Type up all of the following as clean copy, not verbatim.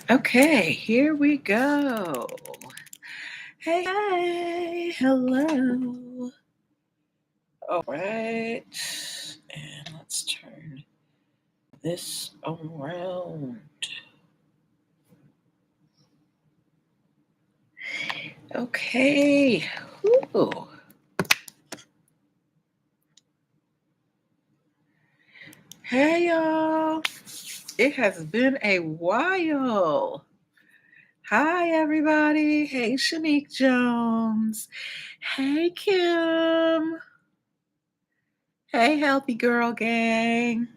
Okay, here we go. Hey, hey, hello. All right, and let's turn this around. Okay. Whew. Hey, y'all. It has been a while. Hi, everybody. Hey, Shanique Jones. Hey, Kim. Hey, Healthy Girl Gang.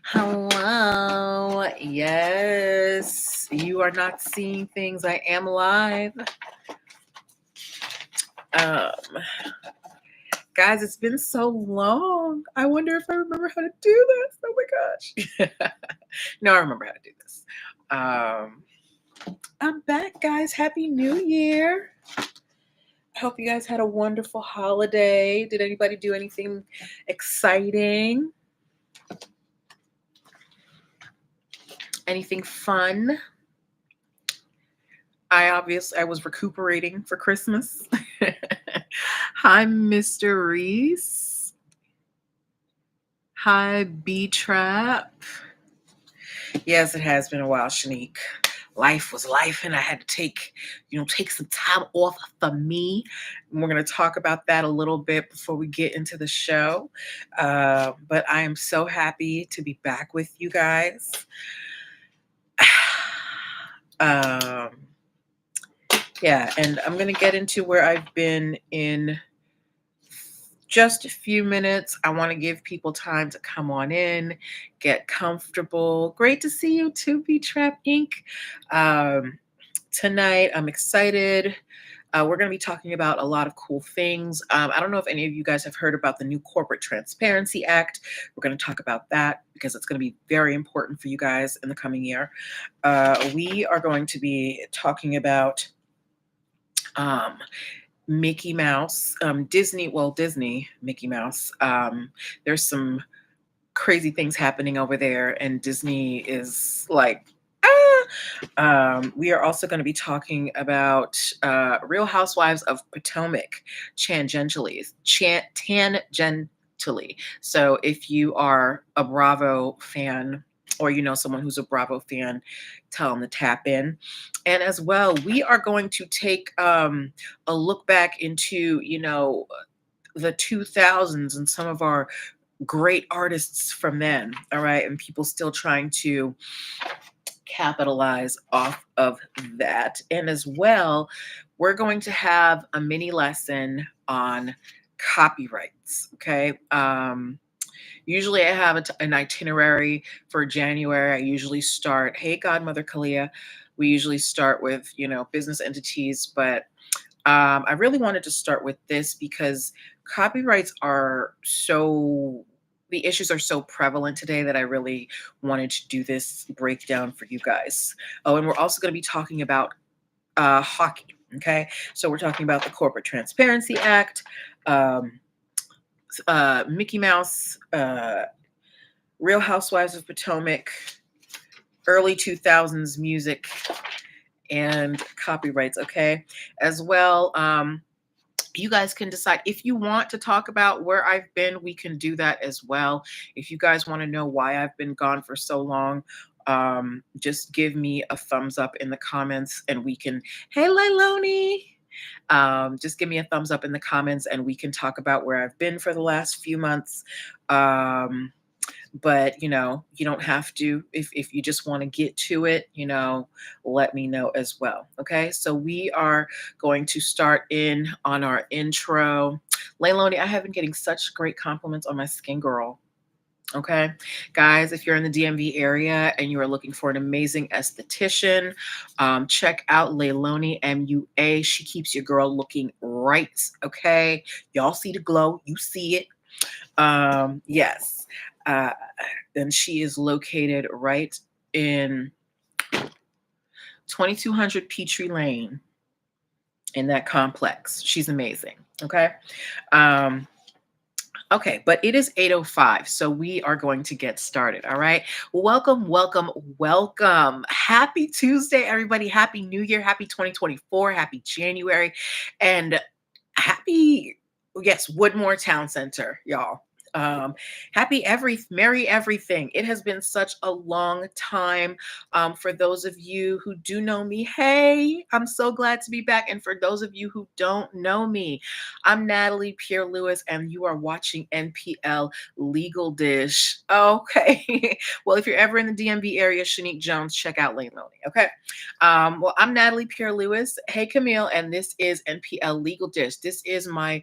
Hello. Yes, you are not seeing things. I am live. Um, guys, it's been so long. I wonder if I remember how to do this. Oh my gosh. No, I remember how to do this. I'm back, guys. Happy New Year. I hope you guys had a wonderful holiday. Did anybody do anything exciting? Anything fun? I was recuperating for Christmas. Hi, Mr. Reese. Hi, B Trap. Yes, it has been a while, Shanique. Life was life, and I had to take some time off for me. And we're going to talk about that a little bit before we get into the show. But I am so happy to be back with you guys. Yeah, and I'm going to get into where I've been in just a few minutes. I want to give people time to come on in, get comfortable. Great to see you too, B-Trap Inc. Tonight, I'm excited. We're going to be talking about a lot of cool things. I don't know if any of you guys have heard about the new Corporate Transparency Act. We're going to talk about that because it's going to be very important for you guys in the coming year. We are going to be talking about Mickey Mouse, Disney, Mickey Mouse. There's some crazy things happening over there, and Disney is like, we are also going to be talking about Real Housewives of Potomac tangentially. So if you are a Bravo fan, or you know someone who's a Bravo fan, tell them to tap in. And as well, we are going to take a look back into, the 2000s and some of our great artists from then. All right. And people still trying to capitalize off of that. And as well, we're going to have a mini lesson on copyrights. Okay. Usually I have an itinerary for January. I usually start, hey, Godmother Kalia. We usually start with, business entities, but I really wanted to start with this because copyrights the issues are so prevalent today that I really wanted to do this breakdown for you guys. Oh, and we're also going to be talking about hockey. Okay. So we're talking about the Corporate Transparency Act, Mickey Mouse, Real Housewives of Potomac, early 2000s music, and copyrights. Okay. As well, you guys can decide if you want to talk about where I've been. We can do that as well. If you guys want to know why I've been gone for so long, just give me a thumbs up in the comments and we can, hey, Lailoni. Just give me a thumbs up in the comments and we can talk about where I've been for the last few months. But you don't have to. If you just want to get to it, let me know as well. Okay, so we are going to start in on our intro. Lailoni, I have been getting such great compliments on my skin, girl. Okay, guys, if you're in the DMV area and you are looking for an amazing esthetician, check out Lailoni MUA. She keeps your girl looking right. Okay, y'all see the glow, you see it. Yes. And she is located right in 2200 Peachtree Lane in that complex. She's amazing. Okay. Okay, but it is 8:05, so we are going to get started, all right? Welcome, welcome, welcome. Happy Tuesday, everybody. Happy New Year. Happy 2024. Happy January. And happy, yes, Woodmore Town Center, y'all. Um, Merry everything. It has been such a long time. For those of you who do know me, hey, I'm so glad to be back. And for those of you who don't know me, I'm Natalie Pierre Lewis, and you are watching NPL Legal Dish. Okay. Well, if you're ever in the DMV area, Shanique Jones, check out Lane Loney. Okay. Well, I'm Natalie Pierre Lewis. Hey, Camille, and this is NPL Legal Dish. This is my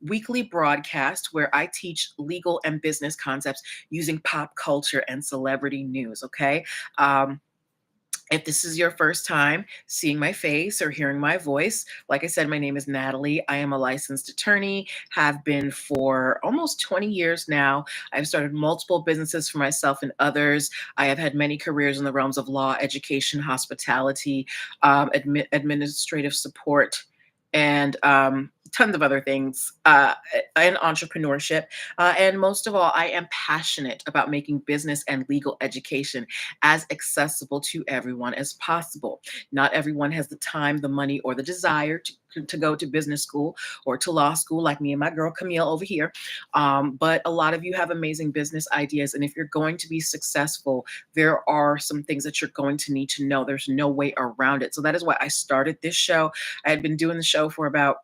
weekly broadcast where I teach legal and business concepts using pop culture and celebrity news. Okay. Um, if this is your first time seeing my face or hearing my voice, like I said, my name is Natalie. I am a licensed attorney, have been for almost 20 years now. I've started multiple businesses for myself and others. I have had many careers in the realms of law, education, hospitality, administrative support, and tons of other things, and entrepreneurship. And most of all, I am passionate about making business and legal education as accessible to everyone as possible. Not everyone has the time, the money, or the desire to go to business school or to law school, like me and my girl Camille over here. But a lot of you have amazing business ideas. And if you're going to be successful, there are some things that you're going to need to know. There's no way around it. So that is why I started this show. I had been doing the show for about,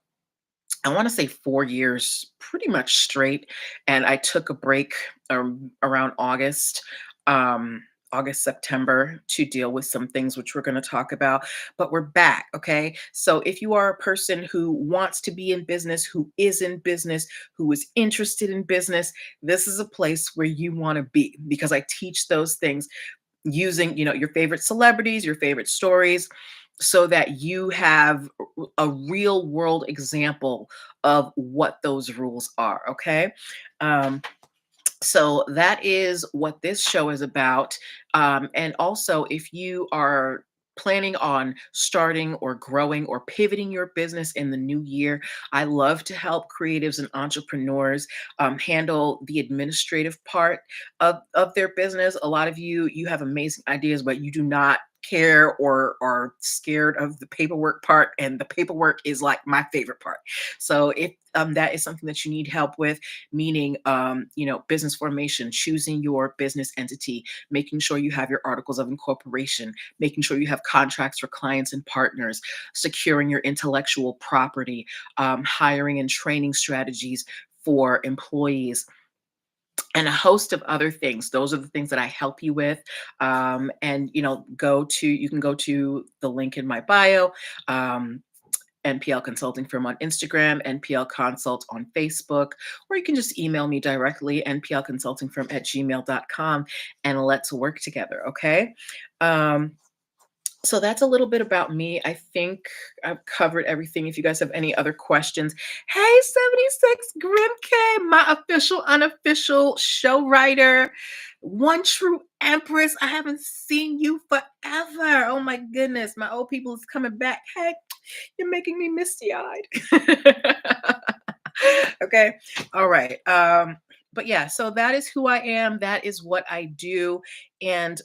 I want to say, 4 years, pretty much straight. And I took a break around August. August, September, to deal with some things which we're going to talk about, but we're back. Okay. So if you are a person who wants to be in business, who is in business, who is interested in business, this is a place where you want to be, because I teach those things using, your favorite celebrities, your favorite stories, so that you have a real world example of what those rules are. Okay. Um, so that is what this show is about. And also, if you are planning on starting or growing or pivoting your business in the new year, I love to help creatives and entrepreneurs handle the administrative part of their business. A lot of you have amazing ideas, but you do not care or are scared of the paperwork part, and the paperwork is like my favorite part. So if that is something that you need help with, meaning business formation, choosing your business entity, making sure you have your articles of incorporation, making sure you have contracts for clients and partners, securing your intellectual property, hiring and training strategies for employees, and a host of other things. Those are the things that I help you with. And you can go to the link in my bio. NPL Consulting Firm on Instagram, NPL Consult on Facebook, or you can just email me directly, nplconsultingfirm@gmail.com, and let's work together. Okay. Um, so that's a little bit about me. I think I've covered everything. If you guys have any other questions, hey, 76 Grimke, my official, unofficial show writer, one true empress. I haven't seen you forever. Oh my goodness. My old people is coming back. Hey, you're making me misty eyed. Okay. All right. But yeah, so that is who I am. That is what I do. And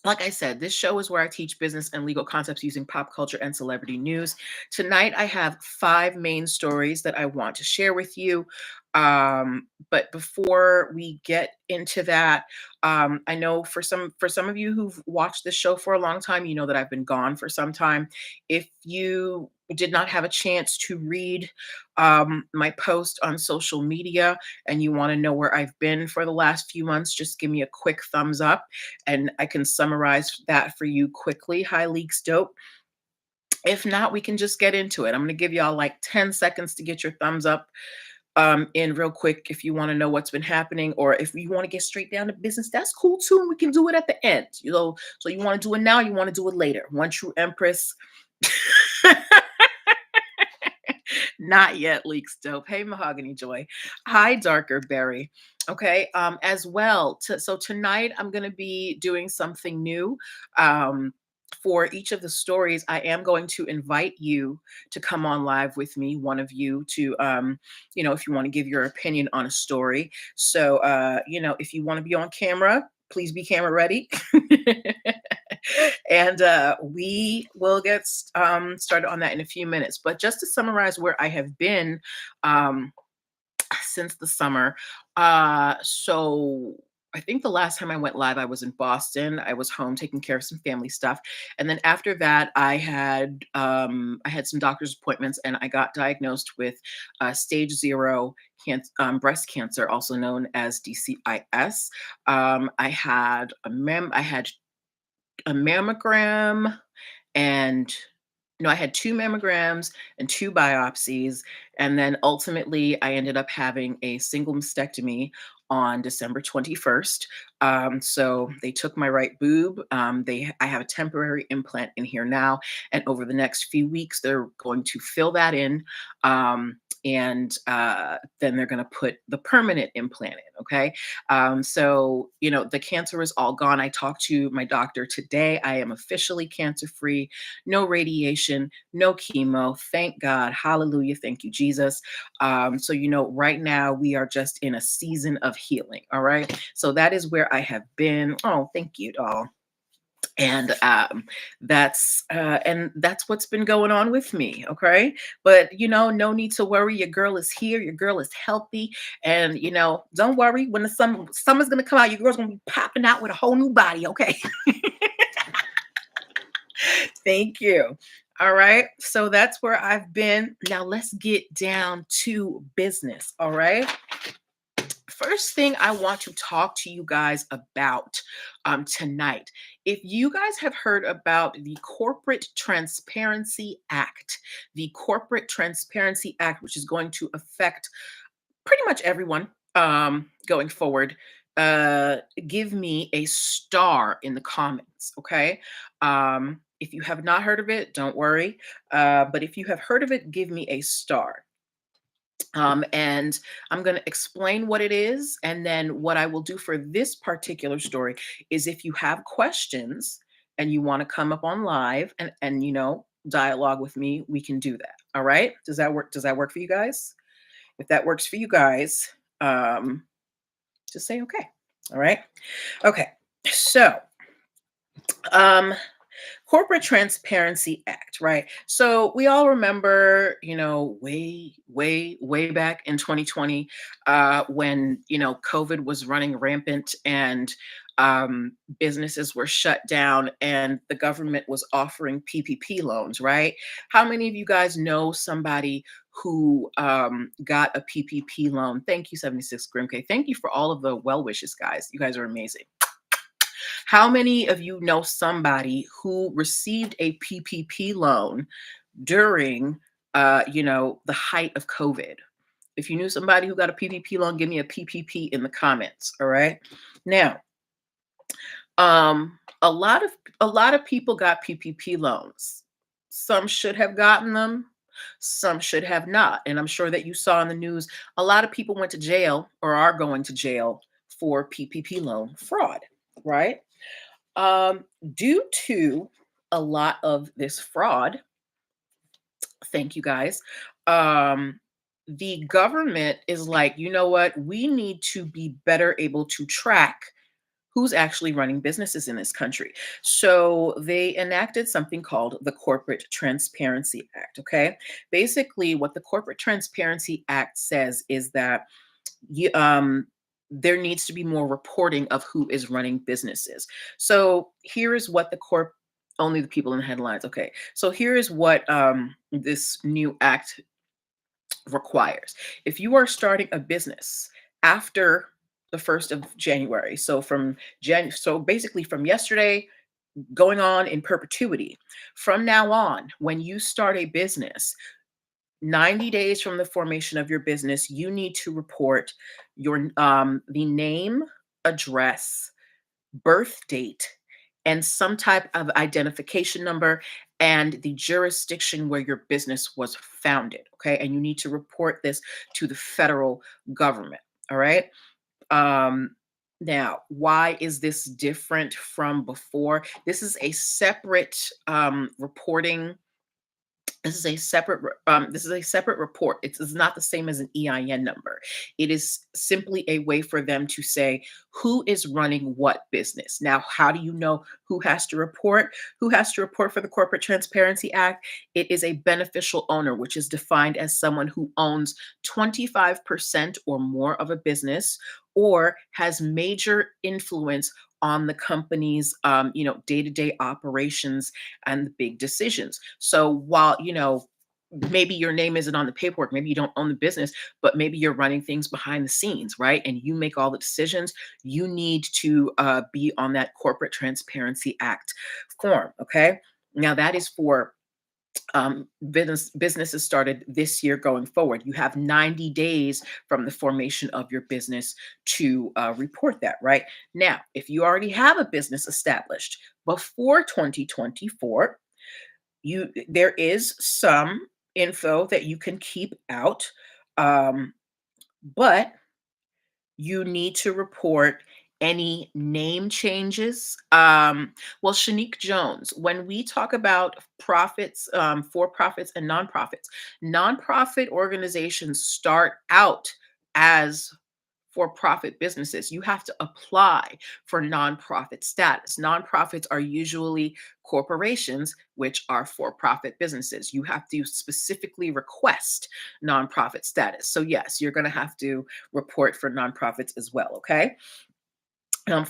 like I said, this show is where I teach business and legal concepts using pop culture and celebrity news. Tonight, I have 5 main stories that I want to share with you. But before we get into that, I know for some of you who've watched this show for a long time, you know that I've been gone for some time. If you did not have a chance to read my post on social media and you want to know where I've been for the last few months, just give me a quick thumbs up and I can summarize that for you quickly. Hi, Leaks Dope. If not, we can just get into it. I'm going to give y'all like 10 seconds to get your thumbs up in real quick if you want to know what's been happening, or if you want to get straight down to business, that's cool too. And we can do it at the end. So you want to do it now, you want to do it later. One true empress. Not yet, Leaks Dope. Hey, Mahogany Joy. Hi, Darker Berry. Okay. As well. So tonight I'm going to be doing something new. Um, For each of the stories, I am going to invite you to come on live with me, one of you to, if you want to give your opinion on a story. So, if you want to be on camera, please be camera ready. And we will get started on that in a few minutes. But just to summarize where I have been, um, since the summer. So I think the last time I went live, I was in Boston. I was home taking care of some family stuff, and then after that, I had some doctor's appointments, and I got diagnosed with stage zero breast cancer, also known as DCIS. I had a mammogram and no, I had 2 mammograms and 2 biopsies, and then ultimately I ended up having a single mastectomy on December 21st. So they took my right boob. I have a temporary implant in here now, and over the next few weeks, they're going to fill that in, and then they're going to put the permanent implant in. Okay, so the cancer is all gone. I talked to my doctor today. I am officially cancer free, no radiation, no chemo. Thank God. Hallelujah. Thank you, Jesus. So, right now we are just in a season of healing. All right. So that is where I have been. Oh, thank you, doll. And that's what's been going on with me. Okay, but no need to worry. Your girl is here. Your girl is healthy, and don't worry. When the summer's gonna come out, your girl's gonna be popping out with a whole new body. Okay. Thank you. All right. So that's where I've been. Now let's get down to business. All right. First thing I want to talk to you guys about tonight. If you guys have heard about the Corporate Transparency Act, which is going to affect pretty much everyone going forward, give me a star in the comments, okay? If you have not heard of it, don't worry. But if you have heard of it, give me a star. And I'm going to explain what it is. And then what I will do for this particular story is if you have questions and you want to come up on live and dialogue with me, we can do that. All right. Does that work? Does that work for you guys? If that works for you guys, um, just say okay. All right. Okay. So, um, Corporate Transparency Act, right? So we all remember, way back in 2020, when COVID was running rampant and businesses were shut down and the government was offering PPP loans, right? How many of you guys know somebody who got a PPP loan? Thank you, 76 Grimke. Thank you for all of the well wishes, guys. You guys are amazing. How many of you know somebody who received a PPP loan during, the height of COVID? If you knew somebody who got a PPP loan, give me a PPP in the comments. All right. Now, a lot of people got PPP loans. Some should have gotten them. Some should have not. And I'm sure that you saw in the news, a lot of people went to jail or are going to jail for PPP loan fraud, right? Um, Due to a lot of this fraud, thank you guys. Um, the government is like, you know what? We need to be better able to track who's actually running businesses in this country. So they enacted something called the Corporate Transparency Act. Okay. Basically, what the Corporate Transparency Act says is that you, there needs to be more reporting of who is running businesses. So here is what only the people in the headlines. Okay. So here is what this new act requires. If you are starting a business after the 1st of January, so basically from yesterday going on in perpetuity, from now on, when you start a business, 90 days from the formation of your business, you need to report the name, address, birth date, and some type of identification number and the jurisdiction where your business was founded. Okay. And you need to report this to the federal government. All right. Um, Now, why is this different from before? This is a separate reporting. This is a separate report. It's not the same as an EIN number. It is simply a way for them to say who is running what business. Now, how do you know who has to report? Who has to report for the Corporate Transparency Act? It is a beneficial owner, which is defined as someone who owns 25% or more of a business or has major influence on the company's day-to-day operations and the big decisions. So while, maybe your name isn't on the paperwork, maybe you don't own the business, but maybe you're running things behind the scenes, right? And you make all the decisions. You need to be on that Corporate Transparency Act form. Okay. Now that is for businesses started this year going forward. You have 90 days from the formation of your business to report that, right? Now, if you already have a business established before 2024, there is some info that you can keep out, um, but you need to report any name changes. Well, Shanique Jones, when we talk about profits, for profits and nonprofits, nonprofit organizations start out as for profit businesses. You have to apply for nonprofit status. Nonprofits are usually corporations, which are for profit businesses. You have to specifically request nonprofit status. So, yes, you're going to have to report for nonprofits as well. Okay.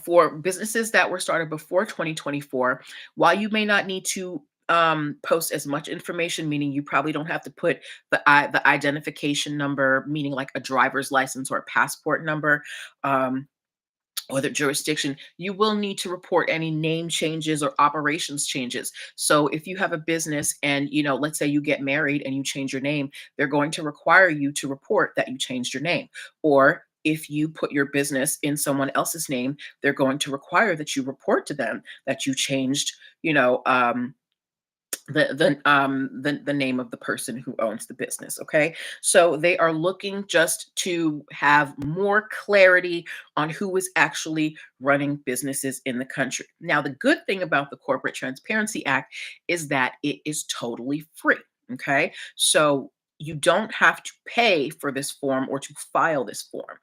For businesses that were started before 2024, while you may not need to post as much information, meaning you probably don't have to put the identification number, meaning like a driver's license or a passport number, or the jurisdiction, you will need to report any name changes or operations changes. So if you have a business and, let's say you get married and you change your name, they're going to require you to report that you changed your name. Or if you put your business in someone else's name, they're going to require that you report to them that you changed, the name of the person who owns the business. Okay, so they are looking just to have more clarity on who is actually running businesses in the country. Now, the good thing about the Corporate Transparency Act is that it is totally free. Okay, so you don't have to pay for this form or to file this form.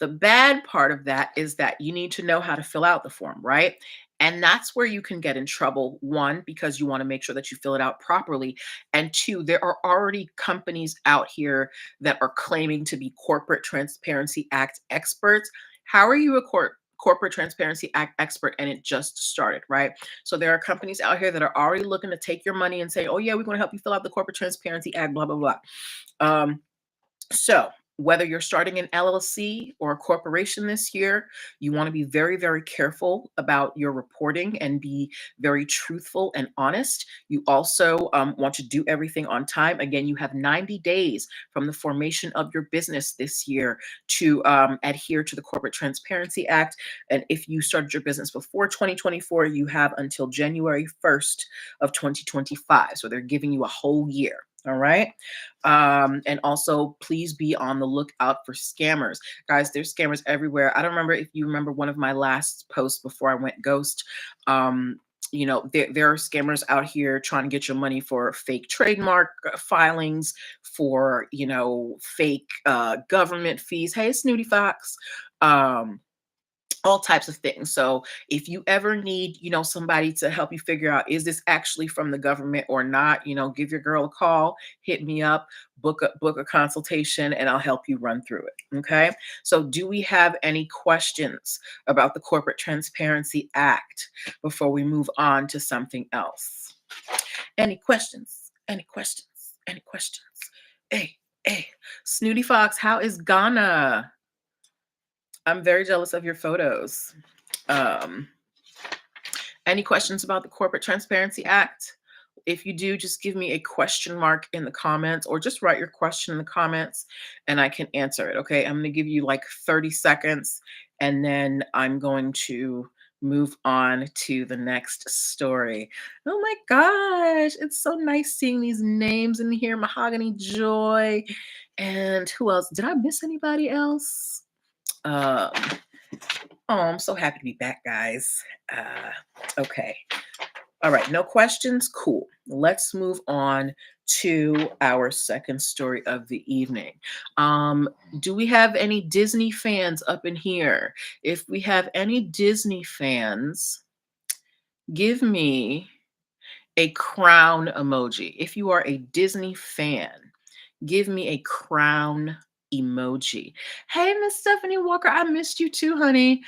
The bad part of that is that you need to know how to fill out the form, right? And that's where you can get in trouble. One, because you want to make sure that you fill it out properly. And two, there are already companies out here that are claiming to be Corporate Transparency Act experts. How are you a Corporate Transparency Act expert and it just started, right? So there are companies out here that are already looking to take your money and say, oh, yeah, we're going to help you fill out the Corporate Transparency Act, blah, blah, blah. So, whether you're starting an LLC or a corporation this year, you want to be very, very careful about your reporting and be very truthful and honest. You also want to do everything on time. Again, you have 90 days from the formation of your business this year to adhere to the Corporate Transparency Act. And if you started your business before 2024, you have until January 1st of 2025. So they're giving you a whole year. All right. And also, please be on the lookout for scammers. Guys, there's scammers everywhere. I don't remember if you remember one of my last posts before I went ghost. There are scammers out here trying to get your money for fake trademark filings, for, fake government fees. Hey, Snooty Fox. All types of things. So if you ever need, somebody to help you figure out, is this actually from the government or not, give your girl a call, hit me up, book a consultation, and I'll help you run through it. Okay. So do we have any questions about the Corporate Transparency Act before we move on to something else? Any questions? Any questions? Any questions? Hey, Snooty Fox, how is Ghana? I'm very jealous of your photos. Um, any questions about the Corporate Transparency Act? If you do, just give me a question mark in the comments or just write your question in the comments and I can answer it. Okay. I'm going to give you like 30 seconds and then I'm going to move on to the next story. Oh my gosh. It's so nice seeing these names in here. Mahogany Joy. And who else? Did I miss anybody else? Um, Oh, I'm so happy to be back, guys. Okay. All right. No questions? Cool. Let's move on to our second story of the evening. Um, do we have any Disney fans up in here? If we have any Disney fans, give me a crown emoji. If you are a Disney fan, give me a crown emoji. Hey, Miss Stephanie Walker, I missed you too, honey.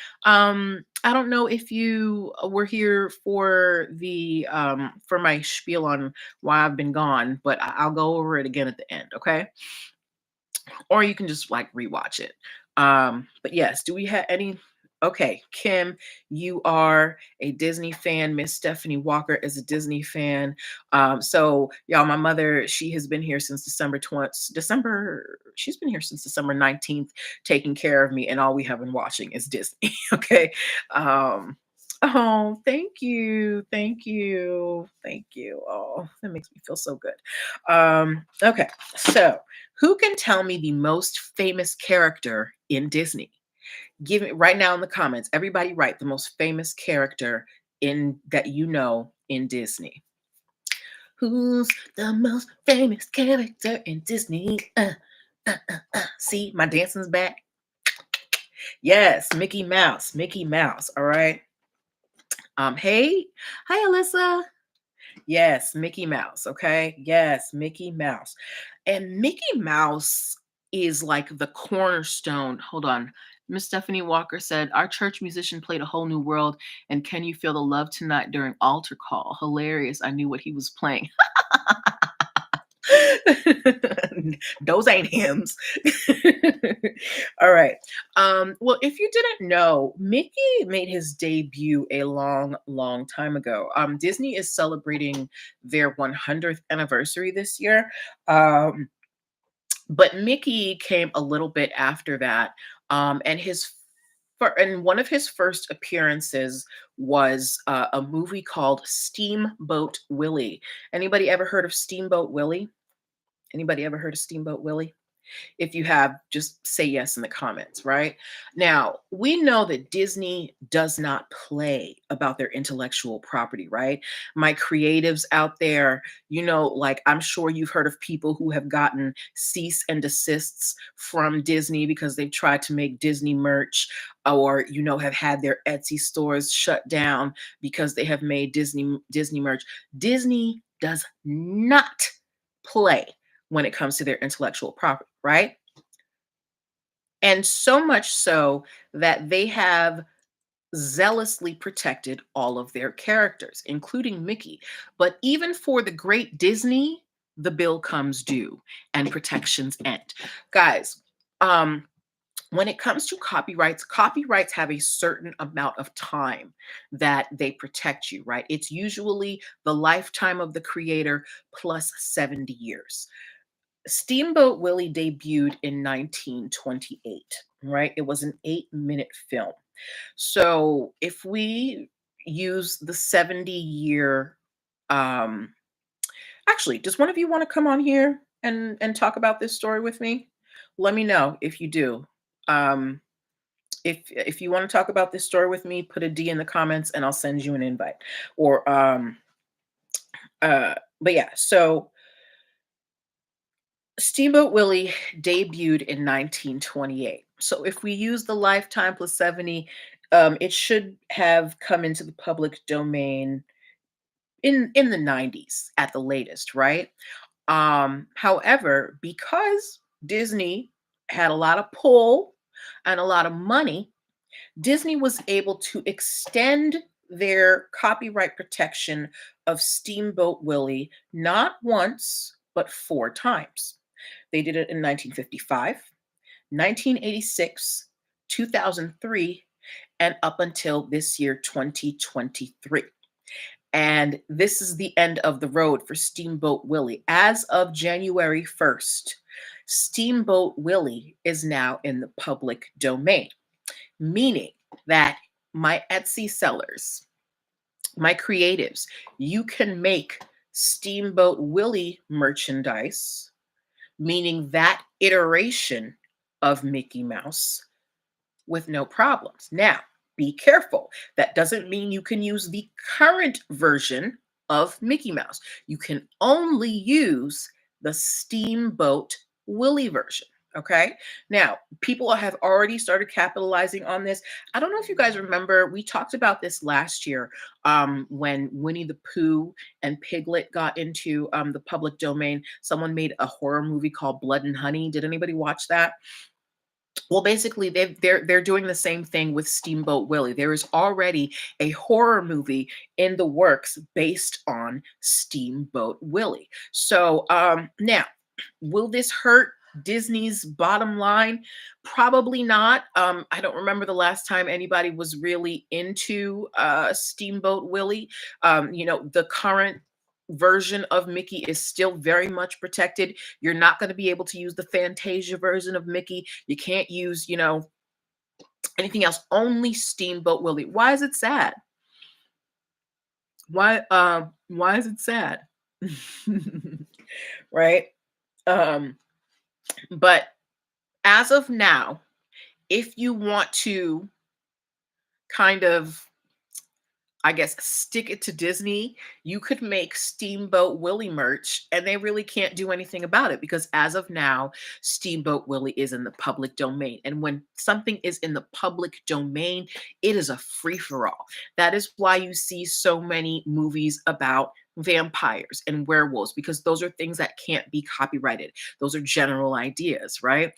I don't know if you were here for my spiel on why I've been gone, but I'll go over it again at the end, okay? Or you can just like rewatch it. But yes, do we have any? Okay, Kim, you are a Disney fan. Miss Stephanie Walker is a Disney fan. So y'all, my mother, she has been here since she's been here since December 19th, taking care of me, and all we have been watching is Disney. Okay. Um, oh, thank you. Thank you. Thank you. Oh, that makes me feel so good. Okay, so who can tell me the most famous character in Disney? Give it right now in the comments. Everybody write the most famous character in that you know in Disney. Who's the most famous character in Disney? See, my dancing's back. Yes, Mickey Mouse. Mickey Mouse. All right. Hey, hi, Alyssa. Yes, Mickey Mouse, okay? Yes, Mickey Mouse. And Mickey Mouse is like the cornerstone. Hold on. Miss Stephanie Walker said, Our church musician played a whole new world. And can you feel the love tonight during altar call? Hilarious. I knew what he was playing. Those ain't hymns. All right. Well, if you didn't know, Mickey made his debut a long, long time ago. Disney is celebrating their 100th anniversary this year. But Mickey came a little bit after that. And one of his first appearances was a movie called Steamboat Willie. Anybody ever heard of Steamboat Willie? Anybody ever heard of Steamboat Willie? If you have, just say yes in the comments, right? Now, we know that Disney does not play about their intellectual property, right? My creatives out there, like I'm sure you've heard of people who have gotten cease and desists from Disney because they've tried to make Disney merch or, have had their Etsy stores shut down because they have made Disney merch. Disney does not play when it comes to their intellectual property, right? And so much so that they have zealously protected all of their characters, including Mickey. But even for the great Disney, the bill comes due and protections end. Guys, when it comes to copyrights have a certain amount of time that they protect you, right? It's usually the lifetime of the creator plus 70 years. Steamboat Willie debuted in 1928, right? It was an 8-minute film. So if we use the 70-year, um, actually, does one of you want to come on here and talk about this story with me? Let me know if you do. Um, if you want to talk about this story with me, put a D in the comments and I'll send you an invite. Or but yeah, so Steamboat Willie debuted in 1928. So if we use the lifetime plus 70, it should have come into the public domain in the 90s at the latest, right? However, because Disney had a lot of pull and a lot of money, Disney was able to extend their copyright protection of Steamboat Willie not once, but 4 times. They did it in 1955, 1986, 2003, and up until this year, 2023. And this is the end of the road for Steamboat Willie. As of January 1st, Steamboat Willie is now in the public domain, meaning that my Etsy sellers, my creatives, you can make Steamboat Willie merchandise, meaning that iteration of Mickey Mouse, with no problems. Now, be careful. That doesn't mean you can use the current version of Mickey Mouse. You can only use the Steamboat Willie version. Okay. Now, people have already started capitalizing on this. I don't know if you guys remember, we talked about this last year when Winnie the Pooh and Piglet got into the public domain. Someone made a horror movie called Blood and Honey. Did anybody watch that? Well, basically, they're doing the same thing with Steamboat Willie. There is already a horror movie in the works based on Steamboat Willie. So now, will this hurt Disney's bottom line? Probably not. I don't remember the last time anybody was really into Steamboat Willie. The current version of Mickey is still very much protected. You're not going to be able to use the Fantasia version of Mickey. You can't use, anything else. Only Steamboat Willie. Why is it sad? Why is it sad? Right? Um but as of now, if you want to kind of, I guess, stick it to Disney, you could make Steamboat Willie merch and they really can't do anything about it because as of now, Steamboat Willie is in the public domain. And when something is in the public domain, it is a free for all. That is why you see so many movies about vampires and werewolves because those are things that can't be copyrighted. Those are general ideas, right?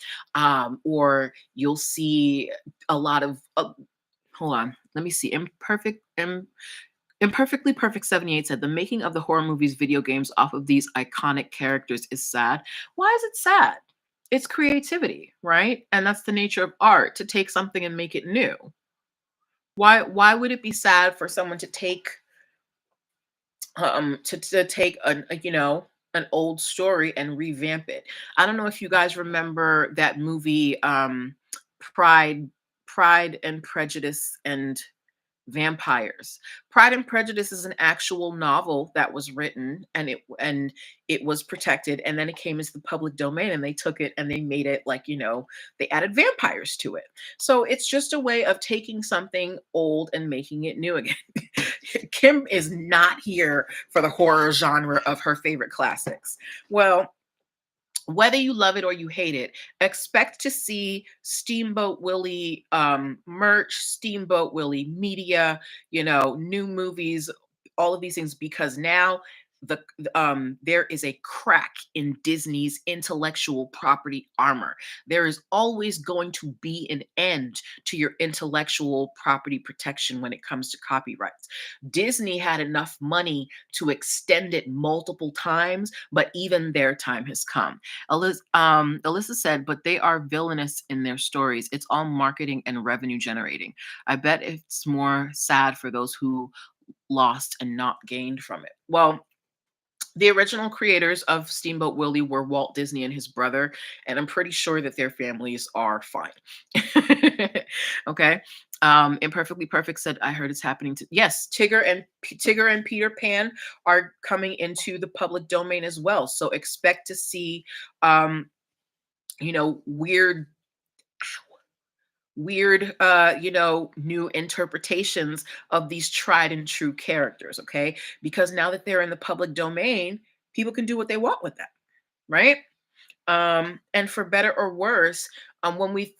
Or you'll see a lot of hold on, let me see. Imperfectly Perfect 78 said the making of the horror movies video games off of these iconic characters is sad. Why is it sad? It's creativity, right? And that's the nature of art, to take something and make it new. Why would it be sad for someone to take to take an old story and revamp it? I don't know if you guys remember that movie Pride Pride and Prejudice and Vampires. Pride and Prejudice is an actual novel that was written and it was protected and then it came into the public domain and they took it and they made it like, they added vampires to it. So it's just a way of taking something old and making it new again. Kim is not here for the horror genre of her favorite classics. Well, whether you love it or you hate it, expect to see Steamboat Willie merch, Steamboat Willie media, new movies, all of these things, because now there is a crack in Disney's intellectual property armor. There is always going to be an end to your intellectual property protection when it comes to copyrights. Disney had enough money to extend it multiple times, but even their time has come. Alyssa said, but they are villainous in their stories. It's all marketing and revenue generating. I bet it's more sad for those who lost and not gained from it. Well, the original creators of Steamboat Willie were Walt Disney and his brother, and I'm pretty sure that their families are fine. Okay. Imperfectly Perfect said, "I heard it's happening to." Yes, Tigger and Peter Pan are coming into the public domain as well. So expect to see, um, weird new interpretations of these tried and true characters, okay? Because now that they're in the public domain, people can do what they want with that, right? And for better or worse, when we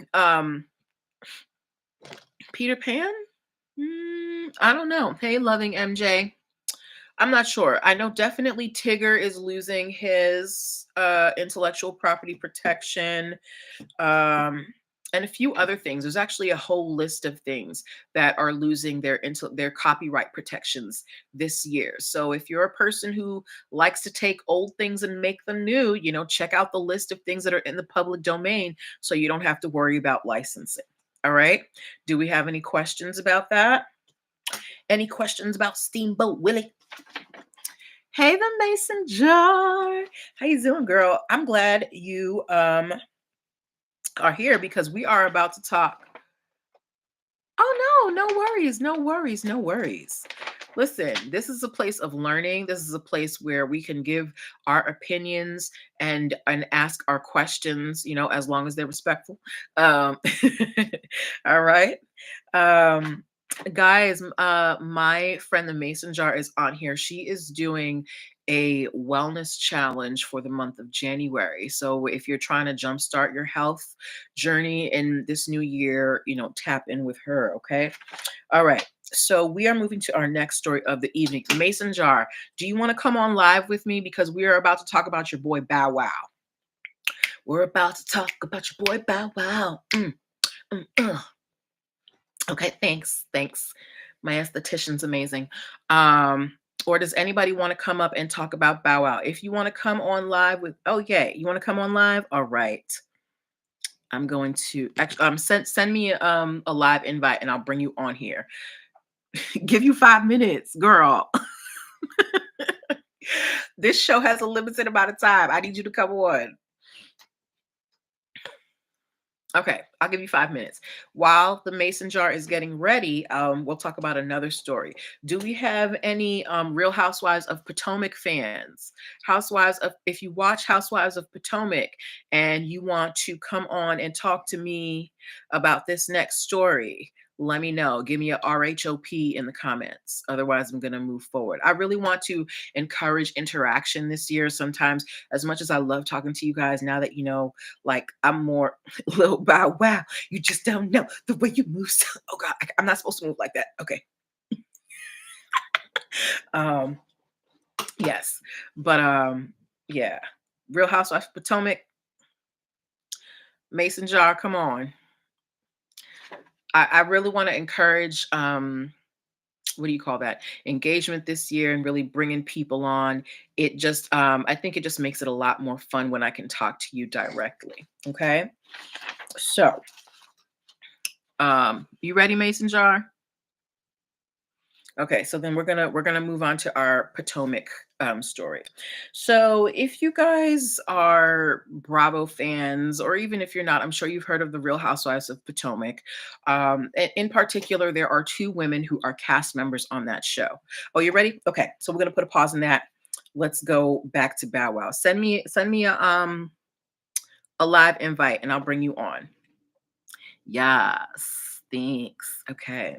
Peter Pan, I don't know. Hey, loving MJ, I'm not sure. I know definitely Tigger is losing his intellectual property protection. um, and a few other things. There's actually a whole list of things that are losing their copyright protections this year. So if you're a person who likes to take old things and make them new, check out the list of things that are in the public domain so you don't have to worry about licensing. All right. Do we have any questions about that? Any questions about Steamboat Willie? Hey, the Mason jar. How you doing, girl? I'm glad you are here because we are about to talk. Oh no, no worries, no worries, no worries. Listen, this is a place of learning. This is a place where we can give our opinions and ask our questions, as long as they're respectful. Um, all right. Guys, my friend the Mason Jar is on here. She is doing a wellness challenge for the month of January. So if you're trying to jumpstart your health journey in this new year, tap in with her. Okay. All right. So we are moving to our next story of the evening. Mason Jar, do you want to come on live with me? Because we are about to talk about your boy Bow Wow. We're about to talk about your boy Bow Wow. Okay, thanks. Thanks. My esthetician's amazing. Or does anybody want to come up and talk about Bow Wow? If you want to come on live with, oh yeah, you want to come on live? All right. I'm going to actually send me a live invite and I'll bring you on here. Give you 5 minutes, girl. This show has a limited amount of time. I need you to come on. Okay, I'll give you 5 minutes. While the Mason Jar is getting ready, we'll talk about another story. Do we have any Real Housewives of Potomac fans? If you watch Housewives of Potomac and you want to come on and talk to me about this next story, let me know. Give me a RHOP in the comments. Otherwise, I'm going to move forward. I really want to encourage interaction this year. Sometimes, as much as I love talking to you guys, now that like I'm more little Bow Wow. You just don't know the way you move. Oh God, I'm not supposed to move like that. Okay. Yes, but yeah. Real Housewives of Potomac, Mason Jar, come on. I really want to encourage what do you call that, engagement this year and really bringing people on. It just I think it just makes it a lot more fun when I can talk to you directly. Okay, so you ready, Mason Jar? Okay, so then we're gonna move on to our Potomac story. So if you guys are Bravo fans, or even if you're not, I'm sure you've heard of the Real Housewives of Potomac. In particular, there are two women who are cast members on that show. Oh, you ready? Okay, so we're gonna put a pause on that. Let's go back to Bow Wow. Send me a live invite, and I'll bring you on. Yes, thanks. Okay.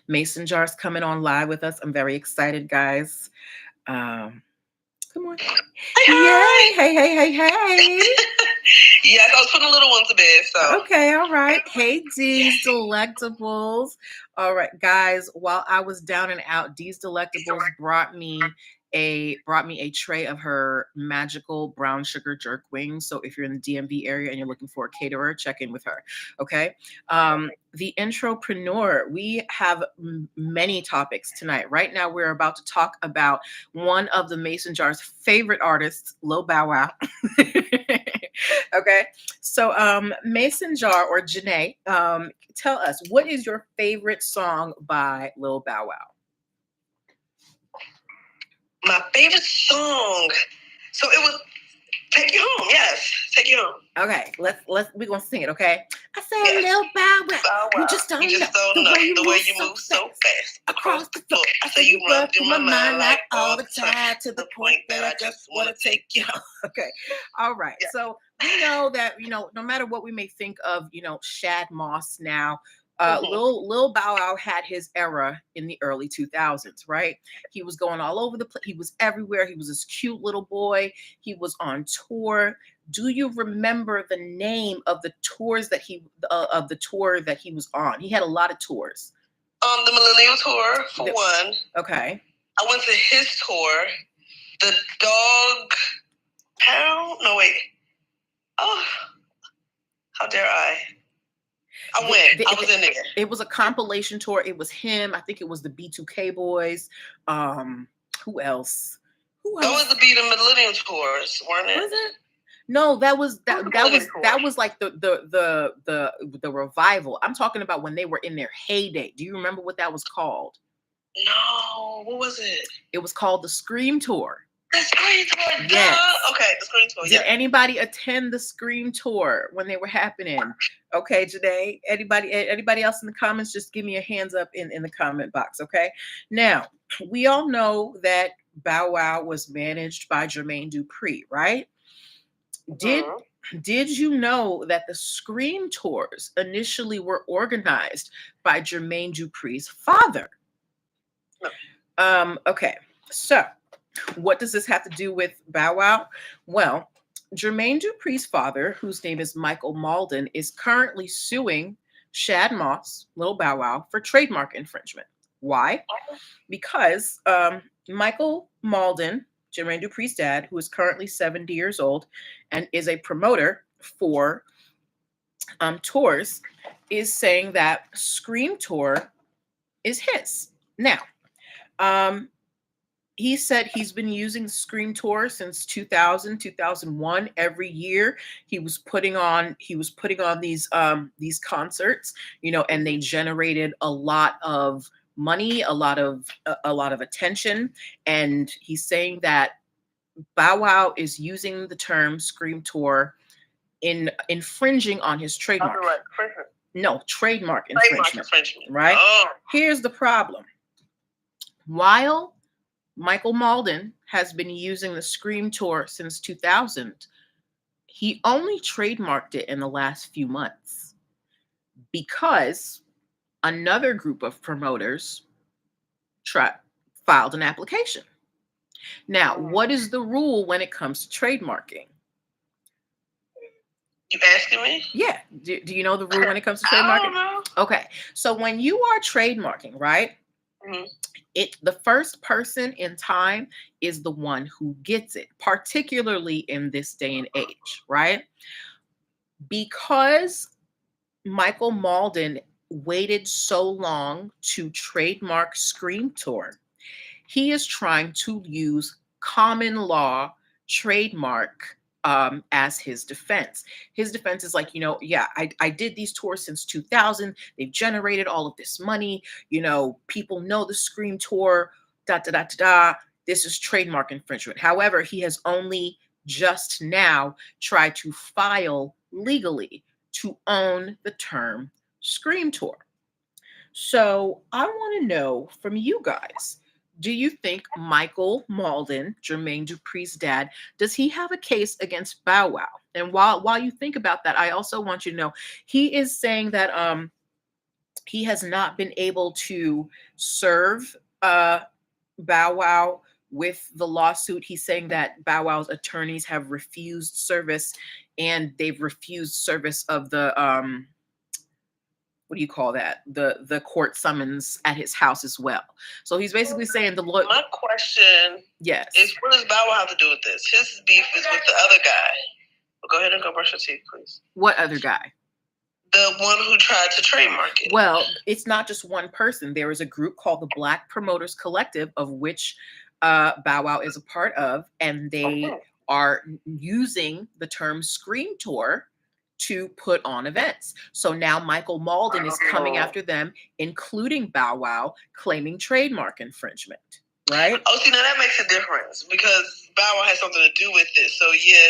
Mason Jar's coming on live with us. I'm very excited, guys. Come on. Hi. Yay. Hey. Yes, I was putting a little one to bed. So okay, all right. Hey, D's Delectables. All right, guys. While I was down and out, D's Delectables brought me a tray of her magical brown sugar jerk wings. So if you're in the DMV area and you're looking for a caterer, check in with her. Okay. The intrapreneur, we have many topics tonight. Right now, we're about to talk about one of the Mason Jar's favorite artists, Lil Bow Wow. Okay. So Mason Jar or Janae, tell us, what is your favorite song by Lil Bow Wow? My favorite song. So it was Take You Home. Yes, Take You Home. Okay, we're gonna sing it. Okay. I said, Lil Bow Wow, you just don't know the way you move so fast across the floor. I say you run through my mind like all the time to the point that I just want to take you home. Okay, all right. Yeah. So we know that no matter what we may think of Shad Moss now. Lil Bow Wow had his era in the early 2000s, right? He was going all over the place. He was everywhere. He was this cute little boy. He was on tour. Do you remember the name of the tours that of the tour that he was on? He had a lot of tours. The Millennial Tour for one. Okay. I went to his tour. The Dog Pound. No wait. Oh, how dare I? I was in there. It was a compilation tour. It was him. I think it was the B2K boys. Who else? That was the Millennial Tours, weren't it? Was it? No, that was like the revival. I'm talking about when they were in their heyday. Do you remember what that was called? No, what was it? It was called the Scream Tour. The Scream Tour. Yes. Okay, the Scream Tour. Did anybody attend the Scream Tour when they were happening? Okay, Janae. Anybody else in the comments? Just give me a hands up in the comment box. Okay. Now we all know that Bow Wow was managed by Jermaine Dupri, right? Did you know that the Scream Tours initially were organized by Jermaine Dupri's father? No. Okay, so what does this have to do with Bow Wow? Well, Jermaine Dupri's father, whose name is Michael Malden, is currently suing Shad Moss, Little Bow Wow, for trademark infringement. Why? Because Michael Malden, Jermaine Dupri's dad, who is currently 70 years old and is a promoter for tours, is saying that Scream Tour is his. Now, um, he said he's been using the Scream Tour since 2000, 2001. Every year he was putting on these concerts, and they generated a lot of money, a lot of attention. And he's saying that Bow Wow is using the term Scream Tour in infringing on his trademark. No, trademark infringement. Right? Oh. Here's the problem. While Michael Malden has been using the Scream Tour since 2000, he only trademarked it in the last few months because another group of promoters filed an application. Now, what is the rule when it comes to trademarking? You asking me? Yeah. Do you know the rule when it comes to I trademarking? don't know. Okay. So when you are trademarking, right? Mhm. The first person in time is the one who gets it, particularly in this day and age, right? Because Michael Malden waited so long to trademark Scream Tour, he is trying to use common law trademark as his defense. His defense is like, yeah, I did these tours since 2000. They've generated all of this money. People know the Scream Tour, da da da da da. This is trademark infringement. However, he has only just now tried to file legally to own the term Scream Tour. So I want to know from you guys, do you think Michael Malden, Jermaine Dupri's dad, does he have a case against Bow Wow? And while you think about that, I also want you to know he is saying that he has not been able to serve Bow Wow with the lawsuit. He's saying that Bow Wow's attorneys have refused service, and they've refused service of the what do you call that? The court summons at his house as well. So he's basically saying the lawyer. My question Yes. is, what does Bow Wow have to do with this? His beef is with the other guy. But go ahead and go brush your teeth, please. What other guy? The one who tried to trademark it. Well, it's not just one person. There is a group called the Black Promoters Collective, of which Bow Wow is a part of, and they are using the term Scream Tour to put on events. So now Michael Malden is coming after them, including Bow Wow, claiming trademark infringement. Right? Oh, see, now that makes a difference because Bow Wow has something to do with it. So yeah,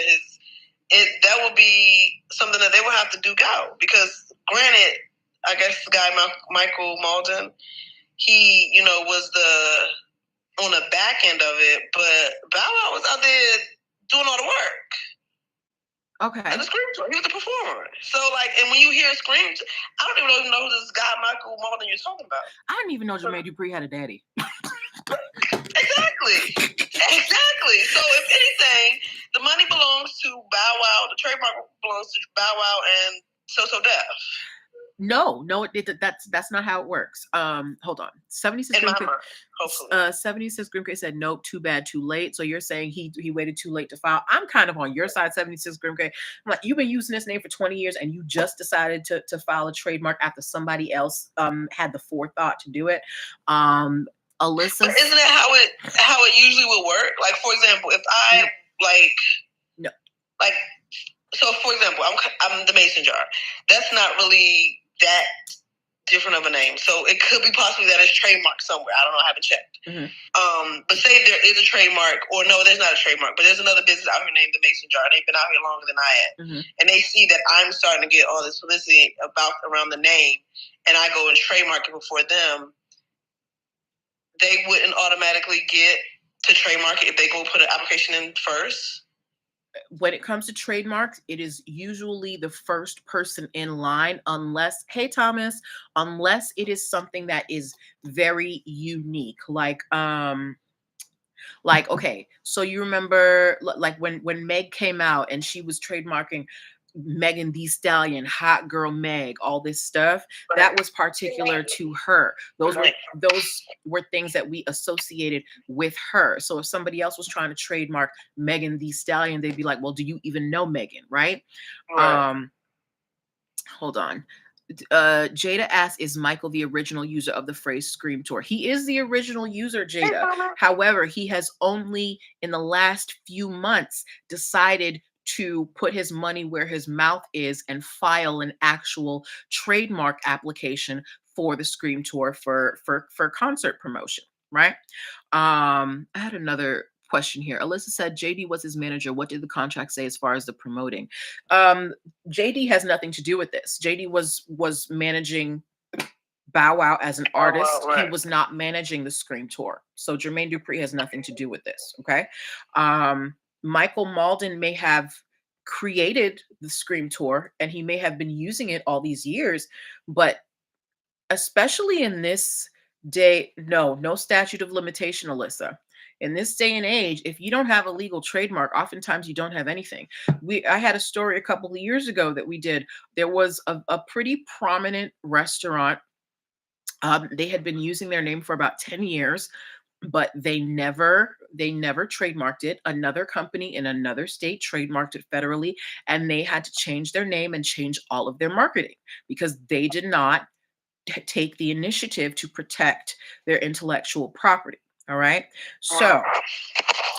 that would be something that they would have to duke out. Because granted, I guess the guy Michael Malden, he was on the back end of it, but Bow Wow was out there doing all the work. Okay. And the Scream Tour, he was the performer. So, and when you hear Scream, I don't even know who this guy Michael Malden you're talking about. I didn't even know Jermaine Dupri had a daddy. Exactly. So, if anything, the money belongs to Bow Wow. The trademark belongs to Bow Wow and So Def. No, that's not how it works. Hold on. 76 Grimke said nope, too bad, too late. So you're saying he waited too late to file. I'm kind of on your side, 76 Grimke. I'm like, you've been using this name for 20 years and you just decided to file a trademark after somebody else had the forethought to do it. Alyssa, but isn't that how it usually would work? Like, for example, if I no. So for example, I'm the Mason jar. That's not really that different of a name. So it could be possibly that it's trademarked somewhere. I don't know. I haven't checked. Mm-hmm. But say there is a trademark, or no, there's not a trademark, but there's another business out here named the Mason jar. They've been out here longer than I have. Mm-hmm. And they see that I'm starting to get all this publicity around the name, and I go and trademark it before them. They wouldn't automatically get to trademark it if they go put an application in first. when it comes to trademarks, it is usually the first person in line, unless, hey Thomas, unless it is something that is very unique. Like, okay, so you remember like when Meg came out and she was trademarking Megan Thee Stallion, Hot Girl Meg, all this stuff that Right. was particular to her. Those were things that we associated with her. So if somebody else was trying to trademark Megan Thee Stallion, they'd be like, "Well, do you even know Megan?" Right? Right. Um, hold on. Jada asks, is Michael the original user of the phrase Scream Tour? He is the original user, Hey, Jada. Mama. However, he has only in the last few months decided to put his money where his mouth is and file an actual trademark application for the Scream Tour for concert promotion, right? I had another question here. Alyssa said JD was his manager. What did the contract say as far as the promoting? JD has nothing to do with this. JD was managing Bow Wow as an Oh, well, artist. He right. was not managing the Scream Tour. So Jermaine Dupri has nothing to do with this. Okay. Um, Michael Malden may have created the Scream Tour and he may have been using it all these years, but especially in this day, no statute of limitation, Alyssa. In this day and age, if you don't have a legal trademark, oftentimes you don't have anything. I had a story a couple of years ago that we did. There was a pretty prominent restaurant. They had been using their name for about 10 years, but they never trademarked it. Another company in another state trademarked it federally, and they had to change their name and change all of their marketing because they did not take the initiative to protect their intellectual property. All right. Wow. So,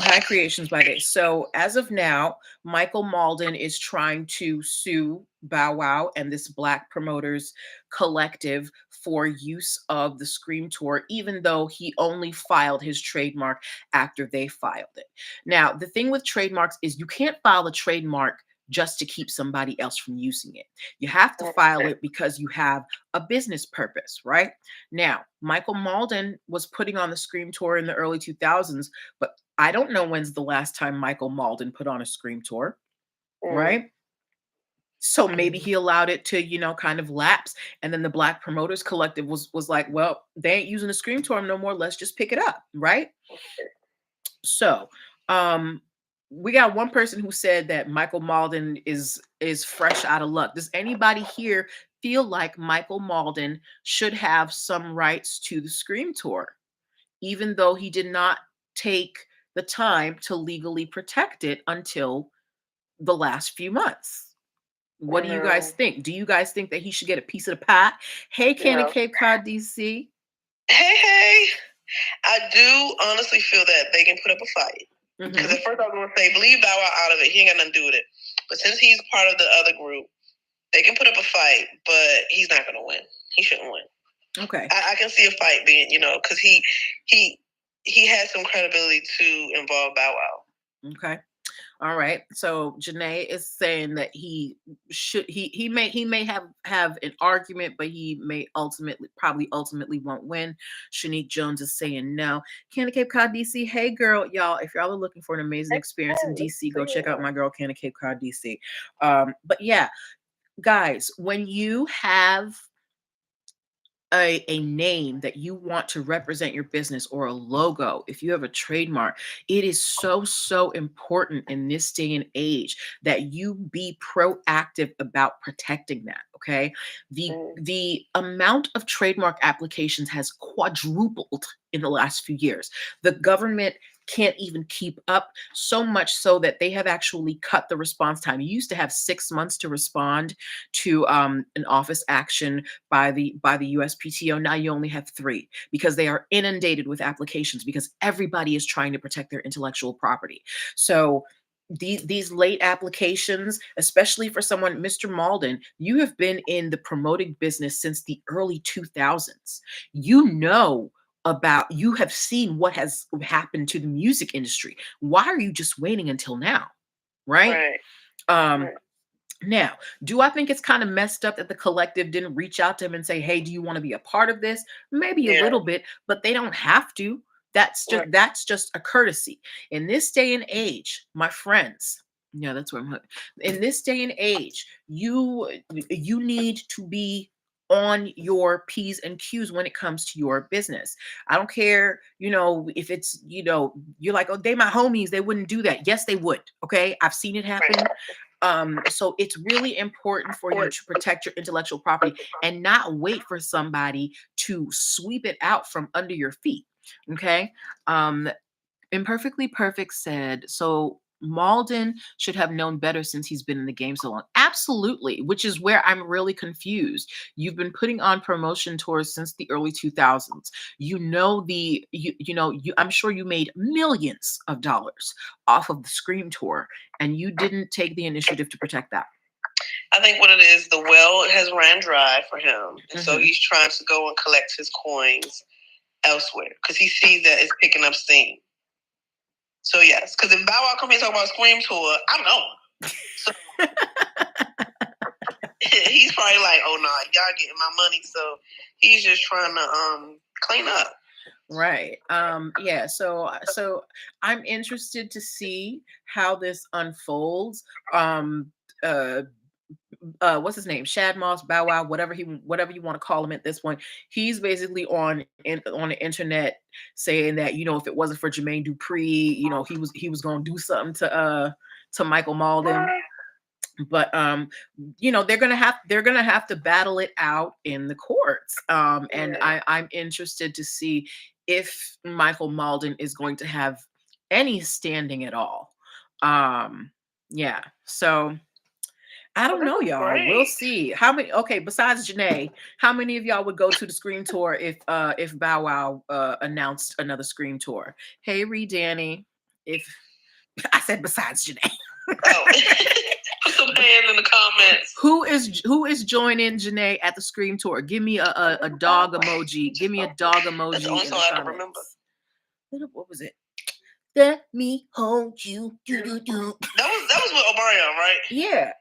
High Creations by Day. So, as of now, Michael Malden is trying to sue Bow Wow and this Black Promoters Collective for use of the Scream Tour, even though he only filed his trademark after they filed it. Now, the thing with trademarks is you can't file a trademark just to keep somebody else from using it. You have to file it because you have a business purpose, right? Now, Michael Malden was putting on the Scream Tour in the early 2000s, but I don't know when's the last time Michael Malden put on a Scream Tour, Mm. right? So maybe he allowed it to, kind of lapse. And then the Black Promoters Collective was like, well, they ain't using the Scream Tour no more. Let's just pick it up, right? So, we got one person who said that Michael Malden is fresh out of luck. Does anybody here feel like Michael Malden should have some rights to the Scream Tour, even though he did not take the time to legally protect it until the last few months? What do you guys No. think? Do you guys think that he should get a piece of the pie? Hey, Candy No. Cape Cod, DC. Hey. I do honestly feel that they can put up a fight. Because Hmm. at first I was going to say, leave Bow Wow out of it. He ain't got nothing to do with it. But since he's part of the other group, they can put up a fight, but he's not going to win. He shouldn't win. Okay. I can see a fight being, because he has some credibility to involve Bow Wow. Okay. All right. So Janae is saying that he may have an argument, but he may ultimately won't win. Shanique Jones is saying no. Candy Cape Cod DC. Hey girl, y'all, if y'all are looking for an amazing experience in DC, go check out my girl Candy Cape Cod DC. But yeah, guys, when you have a name that you want to represent your business, or a logo, if you have a trademark, it is so important in this day and age that you be proactive about protecting that. Okay. The amount of trademark applications has quadrupled in the last few years. The government can't even keep up, so much so that they have actually cut the response time. You used to have 6 months to respond to an office action by the USPTO. Now you only have 3 because they are inundated with applications because everybody is trying to protect their intellectual property. So these late applications, especially for someone, Mr. Malden, you have been in the promoting business since the early 2000s. You have seen what has happened to the music industry. Why are you just waiting until now? Right? Right. Um, Right. Now, do I think it's kind of messed up that the collective didn't reach out to him and say, "Hey, do you want to be a part of this?" Maybe a Yeah. little bit, but they don't have to. That's just Right. that's just a courtesy. In this day and age, my friends, Yeah, that's what I'm in this day and age, you need to be on your P's and Q's when it comes to your business. I don't care, if it's, you're like, oh, they my homies, they wouldn't do that. Yes, they would. Okay. I've seen it happen. So it's really important for you to protect your intellectual property and not wait for somebody to sweep it out from under your feet. Okay. Imperfectly Perfect said, so Malden should have known better since he's been in the game so long. Absolutely, which is where I'm really confused. You've been putting on promotion tours since the early 2000s. I'm sure you made millions of dollars off of the Scream tour, and you didn't take the initiative to protect that. I think what it is, the well has ran dry for him. And so he's trying to go and collect his coins elsewhere because he sees that it's picking up steam. So yes, because if Bow Wow come here and talk about Scream tour, I'm going. So, he's probably like, oh no, y'all getting my money. So he's just trying to clean up. Right. Yeah. So I'm interested to see how this unfolds. What's his name? Shad Moss, Bow Wow, whatever you want to call him at this point. He's basically on the internet saying that, if it wasn't for Jermaine Dupri, he was gonna do something to Michael Malden. But they're gonna have to battle it out in the courts. And I'm interested to see if Michael Malden is going to have any standing at all. Yeah. So I don't know, y'all. Great. We'll see. How many? Okay, besides Janae, how many of y'all would go to the Scream tour if Bow Wow announced another Scream tour? Hey, Danny. If I said besides Janae. Oh. Put some hands in the comments. Who is joining Janae at the Scream tour? Give me a dog emoji. Give me a dog emoji. That's the only song I can remember. What was it? Let me hold you. Do, do, do. That was with Omarion, right? Yeah.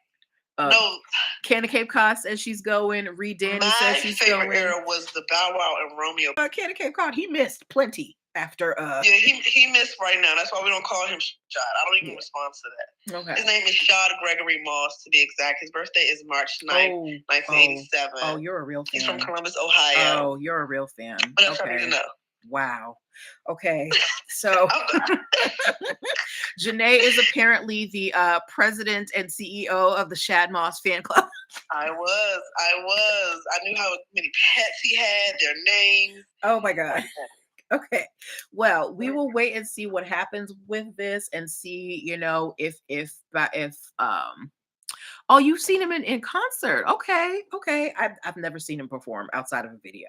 No. Candy Cape Cod says she's going. Reed Danny says she's going. My favorite era was the Bow Wow and Romeo. Candy Cape Cod, he missed plenty after. Yeah, he missed right now. That's why we don't call him Shad. I don't even respond to that. Okay. His name is Shad Gregory Moss, to be exact. His birthday is March 9th, 1987. Oh, you're a real fan. He's from Columbus, Ohio. Oh, you're a real fan. But that's what I need to know. Wow. Okay. So Janae is apparently the president and CEO of the Shad Moss fan club. I was. I knew how many pets he had, their names. Oh my God. Okay. Well, we will wait and see what happens with this and see, if oh, you've seen him in concert. Okay. I've never seen him perform outside of a video.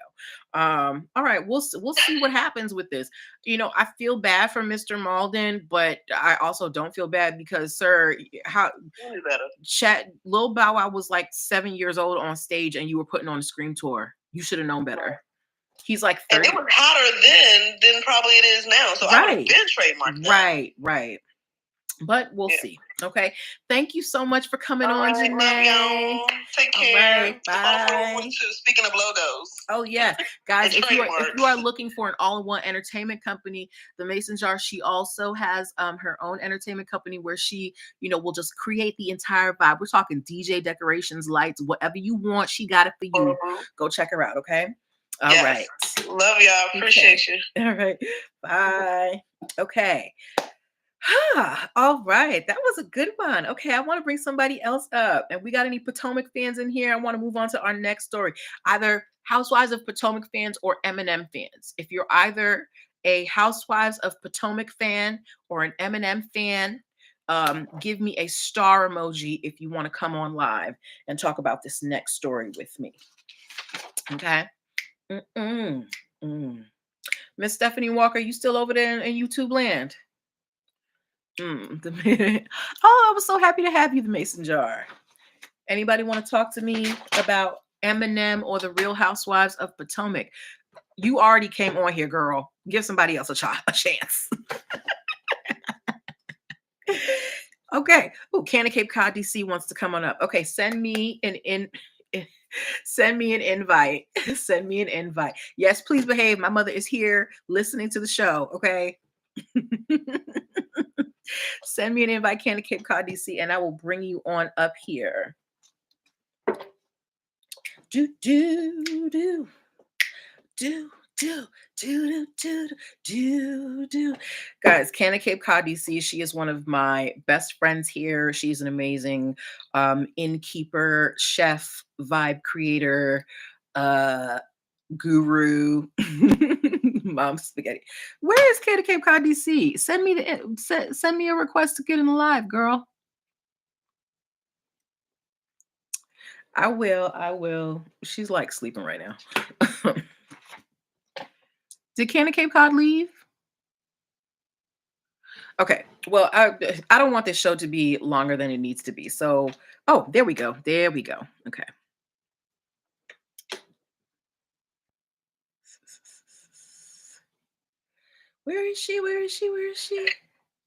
All right, we'll see what happens with this. I feel bad for Mr. Malden, but I also don't feel bad because, sir, Lil Bow Wow was like 7 years old on stage and you were putting on a Scream tour. You should have known better. He's like 30. And it was hotter then than probably it is now. So I would have been trademarked that. Right. But we'll see. Okay. Thank you so much for coming on, Janae. Love y'all. Take care. All right, bye. Speaking of logos. Oh yeah, guys, if you are looking for an all-in-one entertainment company, the Mason Jar, she also has her own entertainment company where she, will just create the entire vibe. We're talking DJ decorations, lights, whatever you want, she got it for you. Go check her out, okay? All right. Love y'all. Appreciate you. All right. Bye. Okay. All right. That was a good one. Okay. I want to bring somebody else up. And we got any Potomac fans in here? I want to move on to our next story. Either Housewives of Potomac fans or Eminem fans. If you're either a Housewives of Potomac fan or an Eminem fan, give me a star emoji if you want to come on live and talk about this next story with me. Okay. Miss Stephanie Walker, you still over there in YouTube land? Oh, I was so happy to have you, the Mason Jar. Anybody want to talk to me about Eminem or the Real Housewives of Potomac? You already came on here, girl. Give somebody else a chance. Okay. Oh, Candy Cape Cod DC wants to come on up. Okay, send me an invite. Send me an invite. Yes, please behave. My mother is here listening to the show. Okay. Send me an invite, Candy Cape Cod DC, and I will bring you on up here. Do do do do do do do do do. Guys, Candy Cape Cod DC. She is one of my best friends here. She's an amazing innkeeper, chef, vibe creator, guru, mom spaghetti. Where is Candy Cape Cod DC? Send me send me a request to get in the live, girl. I will. I will. She's like sleeping right now. Did Candy Cape Cod leave? Okay. Well, I don't want this show to be longer than it needs to be. So, oh, there we go. There we go. Okay. Where is she? Where is she? Where is she?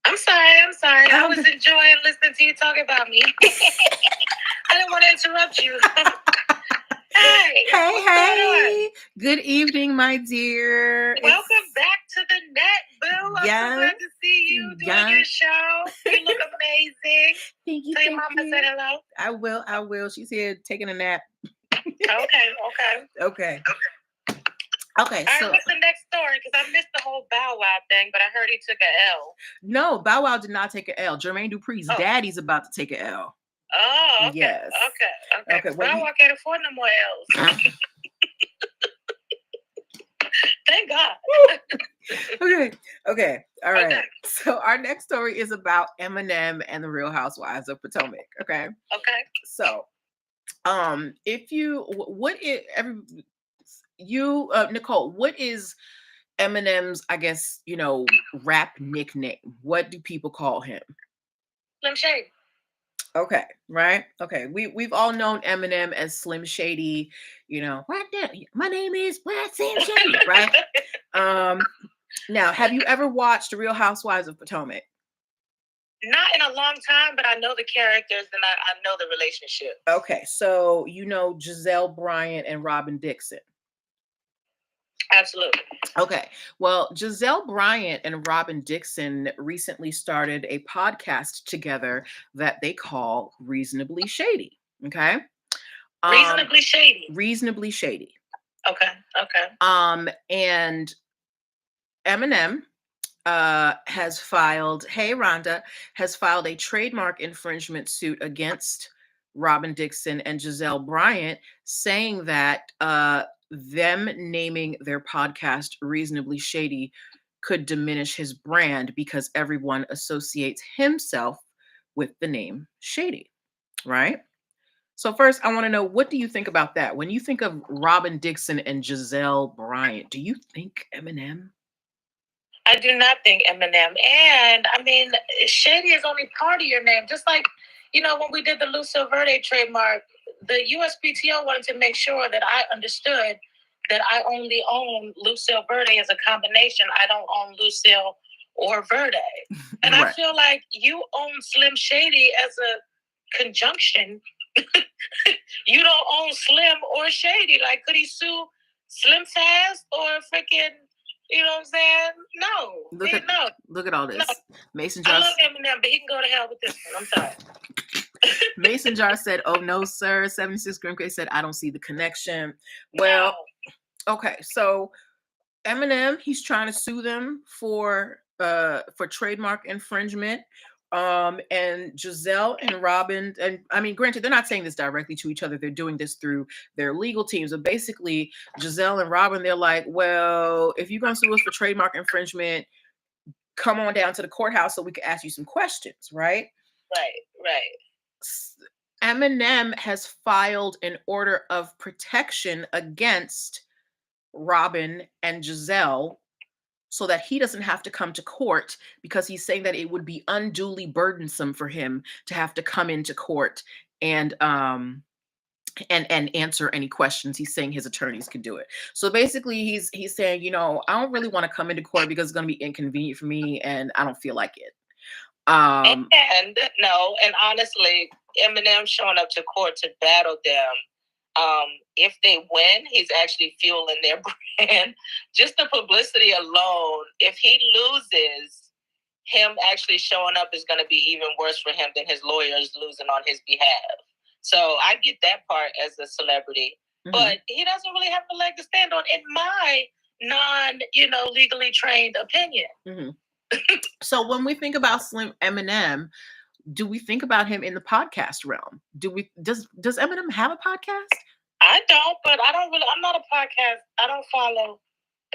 I'm sorry. I was enjoying listening to you talk about me. I didn't want to interrupt you. Hey. Good evening, my dear. Welcome back to the net, Boo. I'm so glad to see you doing your show. You look amazing. Thank you. Tell your mama say hello. I will. She's here taking a nap. Okay. All right, what's the next story? Because I missed the whole Bow Wow thing, but I heard he took an L. No, Bow Wow did not take an L. Jermaine Dupri's daddy's about to take an L. Oh, okay. Yes. Okay. Bow Wow can't afford no more L's. Thank God. Okay. All right. Okay. So our next story is about Eminem and the Real Housewives of Potomac. Okay. So, Nicole, what is Eminem's, I guess, rap nickname? What do people call him? Slim Shady. Okay, right? Okay. We've all known Eminem as Slim Shady, right there. My name is Slim Shady, right? Now, have you ever watched The Real Housewives of Potomac? Not in a long time, but I know the characters and I know the relationship. Okay, so Giselle Bryant and Robin Dixon. Absolutely. Okay. Well, Giselle Bryant and Robin Dixon recently started a podcast together that they call Reasonably Shady. Okay. Reasonably Shady. Okay. And Eminem has filed a trademark infringement suit against Robin Dixon and Giselle Bryant, saying that them naming their podcast Reasonably Shady could diminish his brand because everyone associates himself with the name Shady, right? So first, I want to know, what do you think about that? When you think of Robin Dixon and Giselle Bryant, do you think Eminem? I do not think Eminem. And I mean, Shady is only part of your name. Just like, when we did the Lucille Verde trademark, the USPTO wanted to make sure that I understood that I only own Lucille Verde as a combination. I don't own Lucille or Verde. And right. I feel like you own Slim Shady as a conjunction. You don't own Slim or Shady. Like, could he sue Slim Fast or freaking... You know what I'm saying? No. Look at all this. No. Mason Jar. I love Eminem, but he can go to hell with this one. I'm sorry. Mason Jar said, "Oh no, sir." 76 Grim K said, "I don't see the connection." Well, okay. So Eminem, he's trying to sue them for trademark infringement. And Giselle and Robin, and I mean, granted, they're not saying this directly to each other. They're doing this through their legal teams. But basically, Giselle and Robin, they're like, well, if you're going to sue us for trademark infringement, come on down to the courthouse so we can ask you some questions, right? Right. Eminem has filed an order of protection against Robin and Giselle, so that he doesn't have to come to court, because he's saying that it would be unduly burdensome for him to have to come into court and answer any questions. He's saying his attorneys can do it. So basically he's saying, I don't really want to come into court because it's going to be inconvenient for me and I don't feel like it. And honestly, Eminem showing up to court to battle them. If they win, he's actually fueling their brand. Just the publicity alone. If he loses, him actually showing up is going to be even worse for him than his lawyers losing on his behalf. So I get that part as a celebrity, but he doesn't really have a leg to stand on, in my legally trained opinion. So when we think about Slim Eminem, do we think about him in the podcast realm? Does Eminem have a podcast? I don't, but I'm not a podcast. I don't follow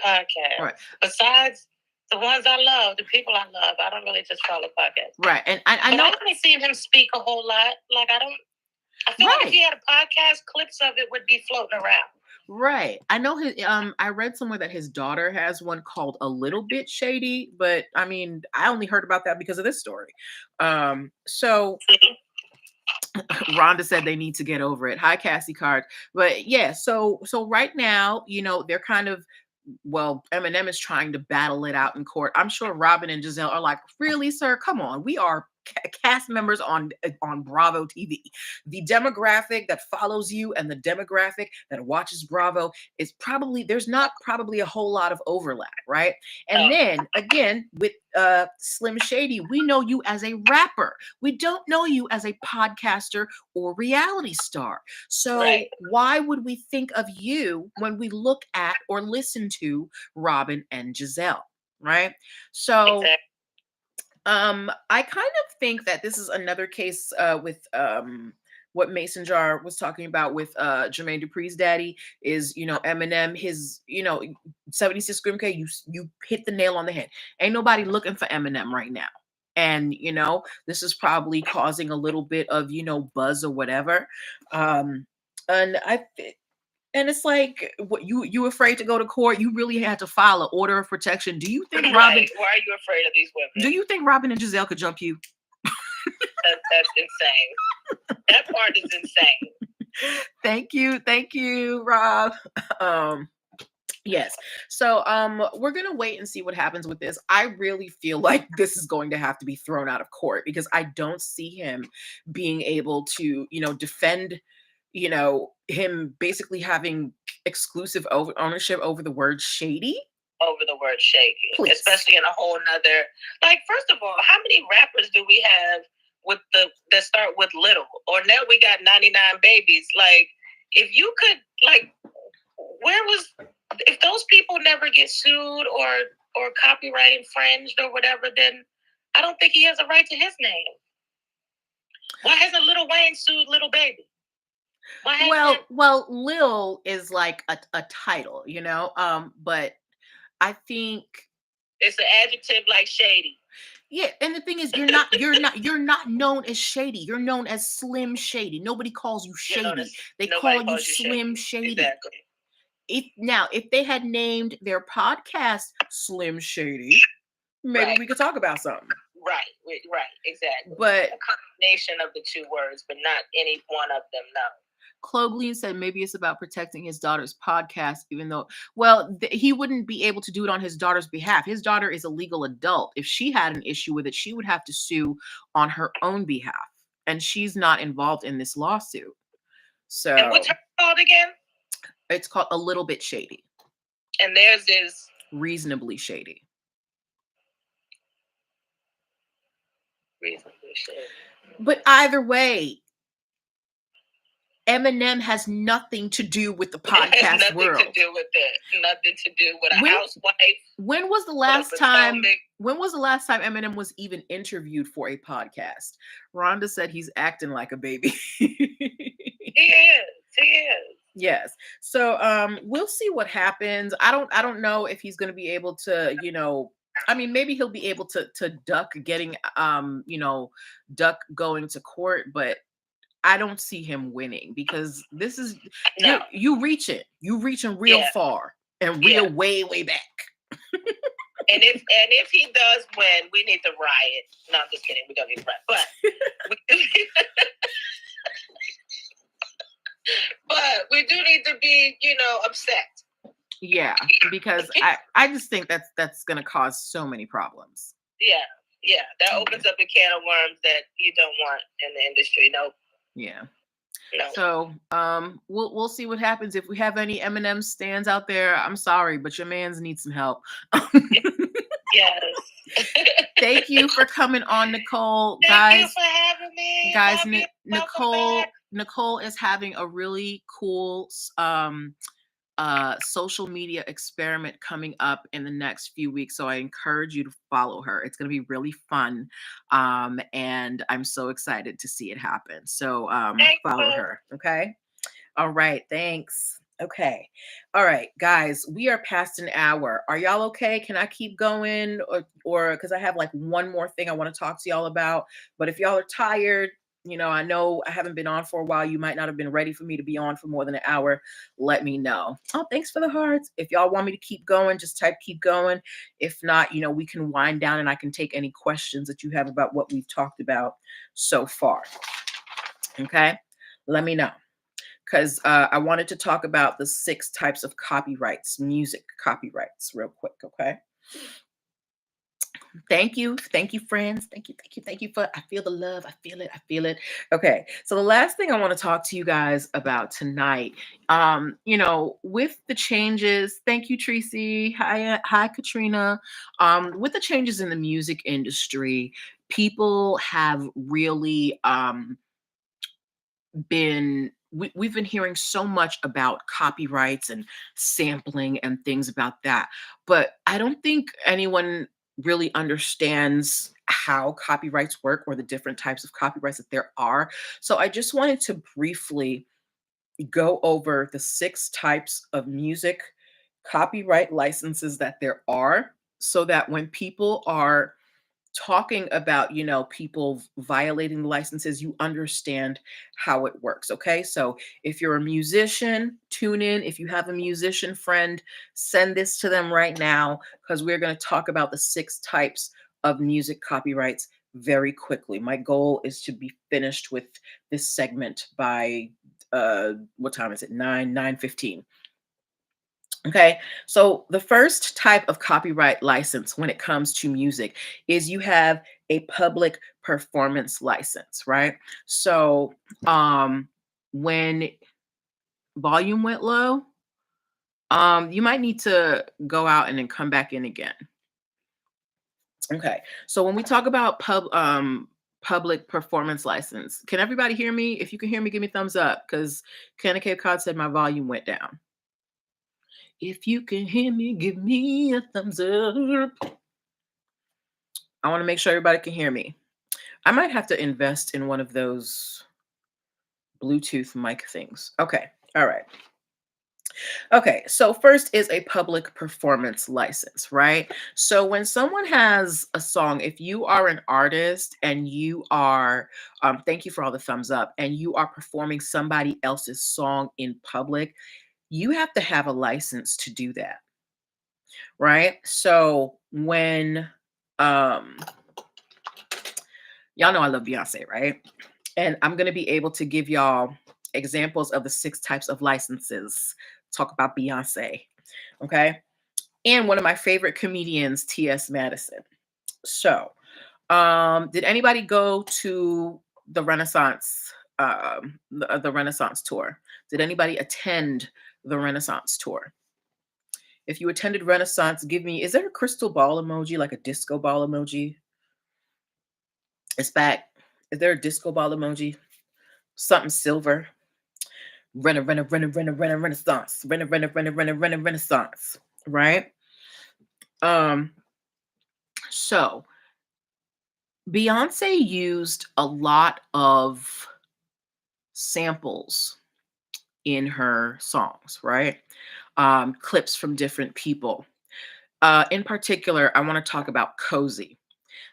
podcasts. Right. Besides the ones I love, the people I love, I don't really just follow podcasts. Right. And I know I haven't seen him speak a whole lot. Like I feel like if he had a podcast, clips of it would be floating around. Right. I know his I read somewhere that his daughter has one called A Little Bit Shady, but I mean, I only heard about that because of this story. So Rhonda said they need to get over it. Hi, Cassie Card. But yeah, so right now, they're kind of, well, Eminem is trying to battle it out in court. I'm sure Robin and Giselle are like, really, sir? Come on. We are cast members on Bravo TV. The demographic that follows you and the demographic that watches Bravo is there's not probably a whole lot of overlap, right? And then again, with Slim Shady, we know you as a rapper. We don't know you as a podcaster or reality star. So why would we think of you when we look at or listen to Robin and Giselle, right? So I kind of think that this is another case with what Mason Jar was talking about with Jermaine Dupri's daddy is, Eminem, his, 76 Grim K, you hit the nail on the head. Ain't nobody looking for Eminem right now. And, this is probably causing a little bit of, buzz or whatever. And it's like, what you afraid to go to court? You really had to file an order of protection. Do you think Robin? Why are you afraid of these women? Do you think Robin and Giselle could jump you? That's insane. That part is insane. Thank you, Rob. Yes. So we're gonna wait and see what happens with this. I really feel like this is going to have to be thrown out of court because I don't see him being able to, defend, him basically having exclusive ownership over the word shady. Over the word shady. Please. Especially in a whole nother, like, first of all, how many rappers do we have that start with little? Or now we got 99 babies. Like, if you could, like, if those people never get sued or copyright infringed or whatever, then I don't think he has a right to his name. Why hasn't Lil Wayne sued Lil Baby? Well, Lil is like a title, but I think it's an adjective like shady. Yeah, and the thing is, you're not known as Shady. You're known as Slim Shady. Nobody calls you Shady. They call you Slim Shady. Exactly. If they had named their podcast Slim Shady, maybe we could talk about something. Right, exactly. But a combination of the two words, but not any one of them. No. Cloglean said maybe it's about protecting his daughter's podcast, even though, he wouldn't be able to do it on his daughter's behalf. His daughter is a legal adult. If she had an issue with it, she would have to sue on her own behalf. And she's not involved in this lawsuit. So, and what's her called again? It's called A Little Bit Shady. And theirs is Reasonably Shady. Reasonably Shady. But either way, Eminem has nothing to do with the podcast world. Nothing to do with it. Nothing to do with a housewife. When was the last time? When was the last time Eminem was even interviewed for a podcast? Rhonda said he's acting like a baby. He is. Yes. So we'll see what happens. I don't know if he's going to be able to, I mean, maybe he'll be able to duck getting duck going to court, but I don't see him winning because this is you reaching real far and real way back. And if he does win, we need to riot. No, I'm just kidding. We don't need to riot, but we do need to be, upset. Yeah, because I just think that's going to cause so many problems. Yeah, that opens up a can of worms that you don't want in the industry. Nope. Yeah. No. So we'll see what happens. If we have any Eminem stands out there, I'm sorry, but your mans need some help. Yes. Thank you for coming on, Nicole. Thank you Guys, for having me. guys, Love you. Welcome Nicole, back. Nicole is having a really cool social media experiment coming up in the next few weeks. So I encourage you to follow her. It's going to be really fun. And I'm so excited to see it happen. So Thank follow you. her. Okay. All right. Thanks. Okay. All right, guys, we are past an hour. Are y'all okay? Can I keep going or because I have like one more thing I want to talk to y'all about. But if y'all are tired, I know I haven't been on for a while. You might not have been ready for me to be on for more than an hour. Let me know. Oh, thanks for the hearts. If y'all want me to keep going, just type keep going. If not, we can wind down and I can take any questions that you have about what we've talked about so far. Okay. Let me know because I wanted to talk about the 6 types of copyrights, music copyrights, real quick. Okay. Thank you. Thank you, friends. Thank you. Thank you. Thank you for, I feel the love. I feel it. I feel it. Okay. So the last thing I want to talk to you guys about tonight, with the changes, thank you, Tracy. Hi, Katrina. With the changes in the music industry, people have really, we've been hearing so much about copyrights and sampling and things about that, but I don't think anyone really understands how copyrights work or the different types of copyrights that there are. So I just wanted to briefly go over the 6 types of music copyright licenses that there are so that when people are talking about, people violating the licenses, you understand how it works. Okay. So if you're a musician, tune in. If you have a musician friend, send this to them right now because we're going to talk about the 6 types of music copyrights very quickly. My goal is to be finished with this segment by what time is it? 9:15. Okay, so the first type of copyright license when it comes to music is you have a public performance license, right? So when volume went low, you might need to go out and then come back in again. Okay, so when we talk about public performance license, can everybody hear me? If you can hear me, give me thumbs up because Kenna Cape Cod said my volume went down. If you can hear me, give me a thumbs up. I want to make sure everybody can hear me. I might have to invest in one of those Bluetooth mic things. Okay. All right. Okay. So, first is a public performance license, right? So, when someone has a song, if you are an artist and you are, thank you for all the thumbs up, and you are performing somebody else's song in public, you have to have a license to do that, right? So, when, um, y'all know I love Beyonce, right? And I'm going to be able to give y'all examples of the 6 types of licenses. Talk about Beyonce. Okay. And one of my favorite comedians, T.S. Madison. So, did anybody go to the Renaissance, the Renaissance tour? Did anybody attend the Renaissance tour? If you attended Renaissance, give me, is there a crystal ball emoji, like a disco ball emoji? It's back. Is there a disco ball emoji? Something silver. Renaissance. Renaissance. Right? Um, so Beyonce used a lot of samples in her songs, right? Clips from different people. In particular, I want to talk about Cozy.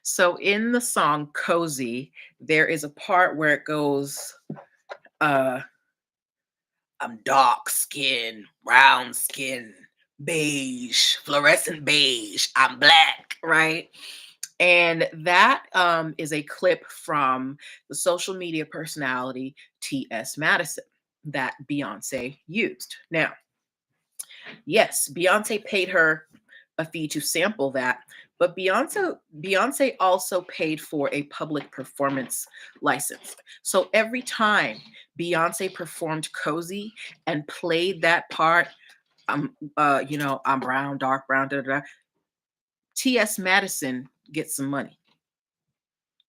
So in the song Cozy, there is a part where it goes, uh, I'm dark skin, brown skin, beige, fluorescent beige. I'm black, right? And that is a clip from the social media personality T.S. Madison that Beyonce used. Now, yes, Beyonce paid her a fee to sample that, but Beyonce also paid for a public performance license. So every time Beyonce performed Cozy and played that part, I'm brown, dark brown, da, da, da, T.S. Madison gets some money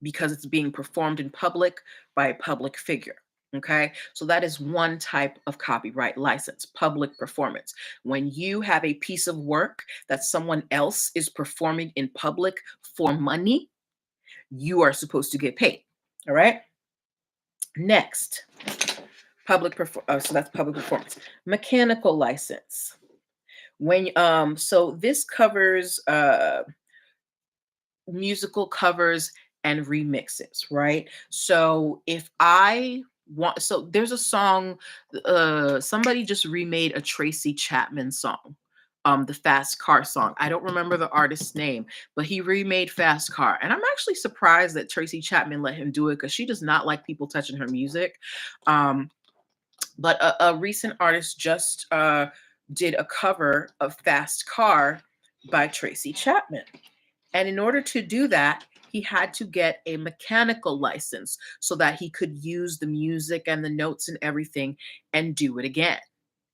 because it's being performed in public by a public figure. Okay, so that is one type of copyright license, public performance. When you have a piece of work that someone else is performing in public for money, you are supposed to get paid. All right. Next, so that's public performance. Mechanical license. So this covers musical covers and remixes, right? So if I want, so there's a song, somebody just remade a Tracy Chapman song, the Fast Car song. I don't remember the artist's name, but he remade Fast Car. And I'm actually surprised that Tracy Chapman let him do it because she does not like people touching her music. Um, but a recent artist just did a cover of Fast Car by Tracy Chapman. And in order to do that, he had to get a mechanical license so that he could use the music and the notes and everything and do it again.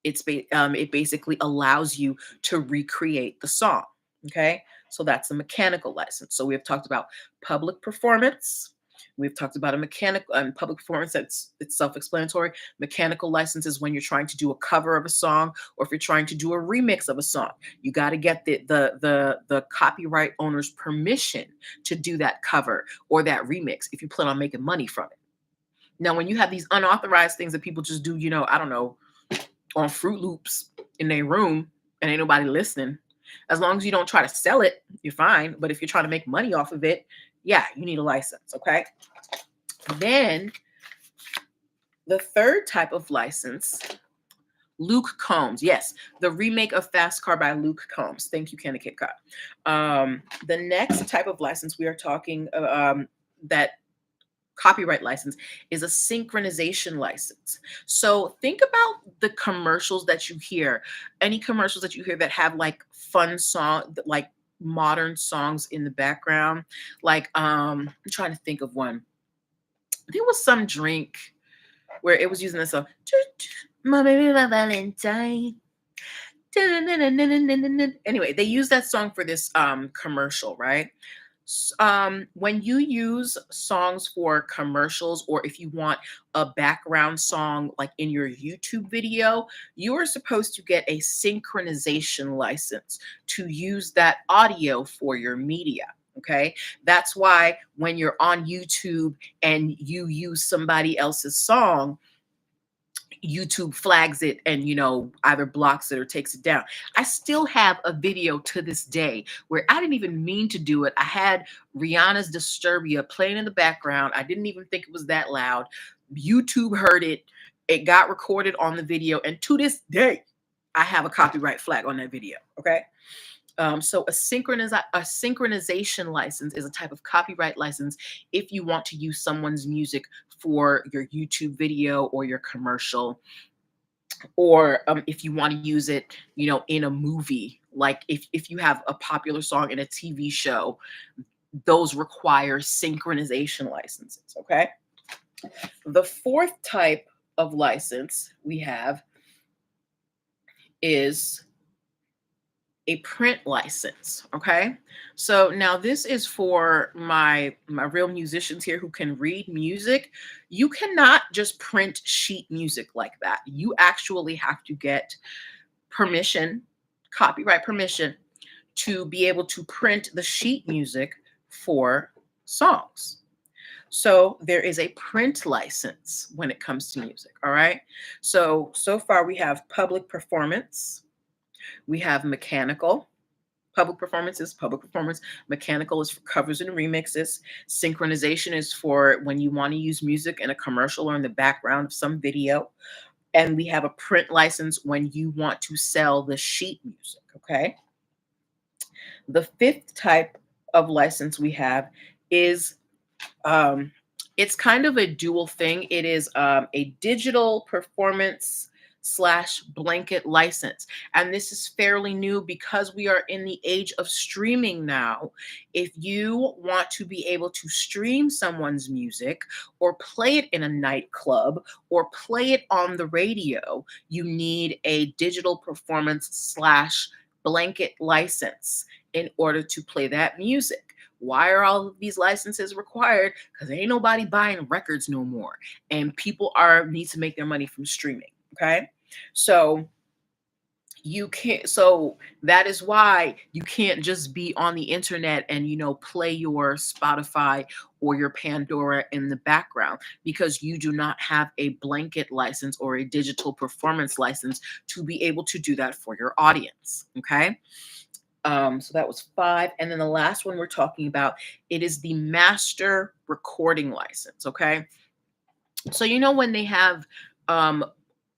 It basically allows you to recreate the song. Okay, so that's a mechanical license. So we have talked about public performance. We've talked about a mechanical public performance. It's self-explanatory. Mechanical license is when you're trying to do a cover of a song, or if you're trying to do a remix of a song. You got to get the copyright owner's permission to do that cover or that remix if you plan on making money from it. Now, when you have these unauthorized things that people just do, I don't know, on Fruit Loops in their room and ain't nobody listening, as long as you don't try to sell it, you're fine. But if you're trying to make money off of it, yeah, you need a license. Okay. Then the third type of license, Luke Combs. Yes, the remake of Fast Car by Luke Combs. Thank you, Kenny Kit Kat. The next type of license we are talking that copyright license is a synchronization license. So think about the commercials that you hear, any commercials that you hear that have like fun song, like modern songs in the background. Like I'm trying to think of one. There was some drink where it was using this song. My baby, my Valentine. Anyway, they use that song for this commercial, right? When you use songs for commercials, or if you want a background song like in your YouTube video, you are supposed to get a synchronization license to use that audio for your media. Okay, that's why when you're on YouTube and you use somebody else's song, YouTube flags it and either blocks it or takes it down. I still have a video to this day where I didn't even mean to do it. I had Rihanna's Disturbia playing in the background. I didn't even think it was that loud. YouTube heard it. It got recorded on the video, and to this day, I have a copyright flag on that video. Okay. So a synchronization license is a type of copyright license if you want to use someone's music for your YouTube video or your commercial, or if you want to use it, in a movie. Like if you have a popular song in a TV show, those require synchronization licenses. Okay. The fourth type of license we have is a print license. Okay, so now this is for my real musicians here who can read music. You cannot just print sheet music like that. You actually have to get permission, copyright permission, to be able to print the sheet music for songs. So there is a print license when it comes to music. All right, so far we have public performance, we have mechanical. Public performance is public performance. Mechanical is for covers and remixes. Synchronization is for when you want to use music in a commercial or in the background of some video. And we have a print license when you want to sell the sheet music. Okay. The fifth type of license we have is it's kind of a dual thing. It is a digital performance / blanket license. And this is fairly new because we are in the age of streaming now. If you want to be able to stream someone's music or play it in a nightclub or play it on the radio, you need a digital performance / blanket license. in order to play that music. Why are all of these licenses required? Because ain't nobody buying records no more, and people are need to make their money from streaming. Okay, so you can't. So that is why you can't just be on the internet and play your Spotify or your Pandora in the background, because you do not have a blanket license or a digital performance license to be able to do that for your audience. Okay. So that was five. And then the last one we're talking about, it is the master recording license. Okay. So when they have um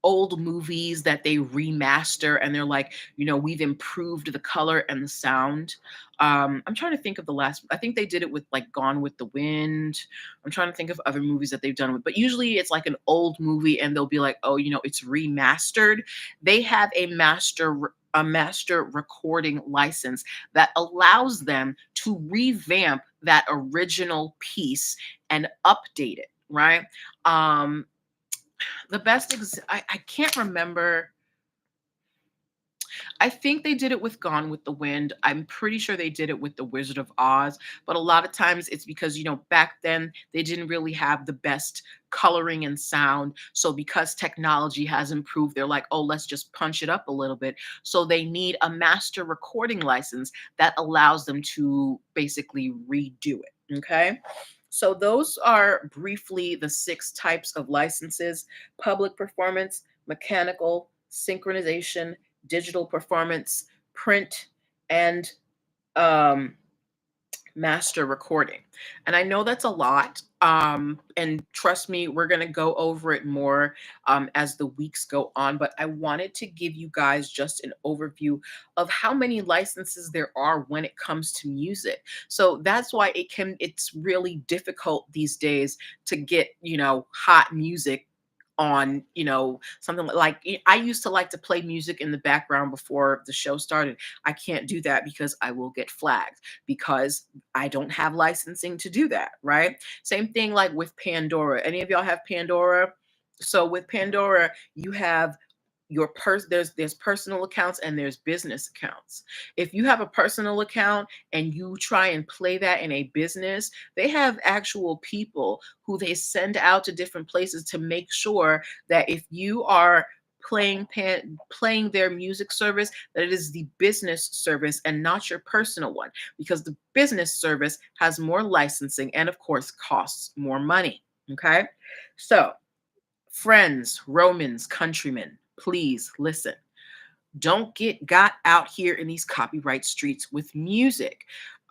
old movies that they remaster and they're like, we've improved the color and the sound. I'm trying to think of the last, I think they did it with like Gone with the Wind. I'm trying to think of other movies that they've done with, but usually it's like an old movie and they'll be like, oh, it's remastered. They have a master recording license that allows them to revamp that original piece and update it, right? um the I can't remember. I think they did it with Gone with the Wind. I'm pretty sure they did it with The Wizard of Oz. But a lot of times it's because, back then they didn't really have the best coloring and sound. So because technology has improved, they're like, oh, let's just punch it up a little bit. So they need a master recording license that allows them to basically redo it. Okay. So those are briefly the six types of licenses: public performance, mechanical, synchronization, digital performance, print, and um, master recording. And I know that's a lot. And trust me, we're going to go over it more as the weeks go on. But I wanted to give you guys just an overview of how many licenses there are when it comes to music. So that's why it's really difficult these days to get, hot music on, something like I used to like to play music in the background before the show started. I can't do that because I will get flagged, because I don't have licensing to do that, right? Same thing like with Pandora. Any of y'all have Pandora? So with Pandora, you have there's personal accounts and there's business accounts. If you have a personal account and you try and play that in a business, they have actual people who they send out to different places to make sure that if you are playing their music service, that it is the business service and not your personal one, because the business service has more licensing and of course costs more money. Okay, so friends, Romans, countrymen, please listen. Don't get got out here in these copyright streets with music.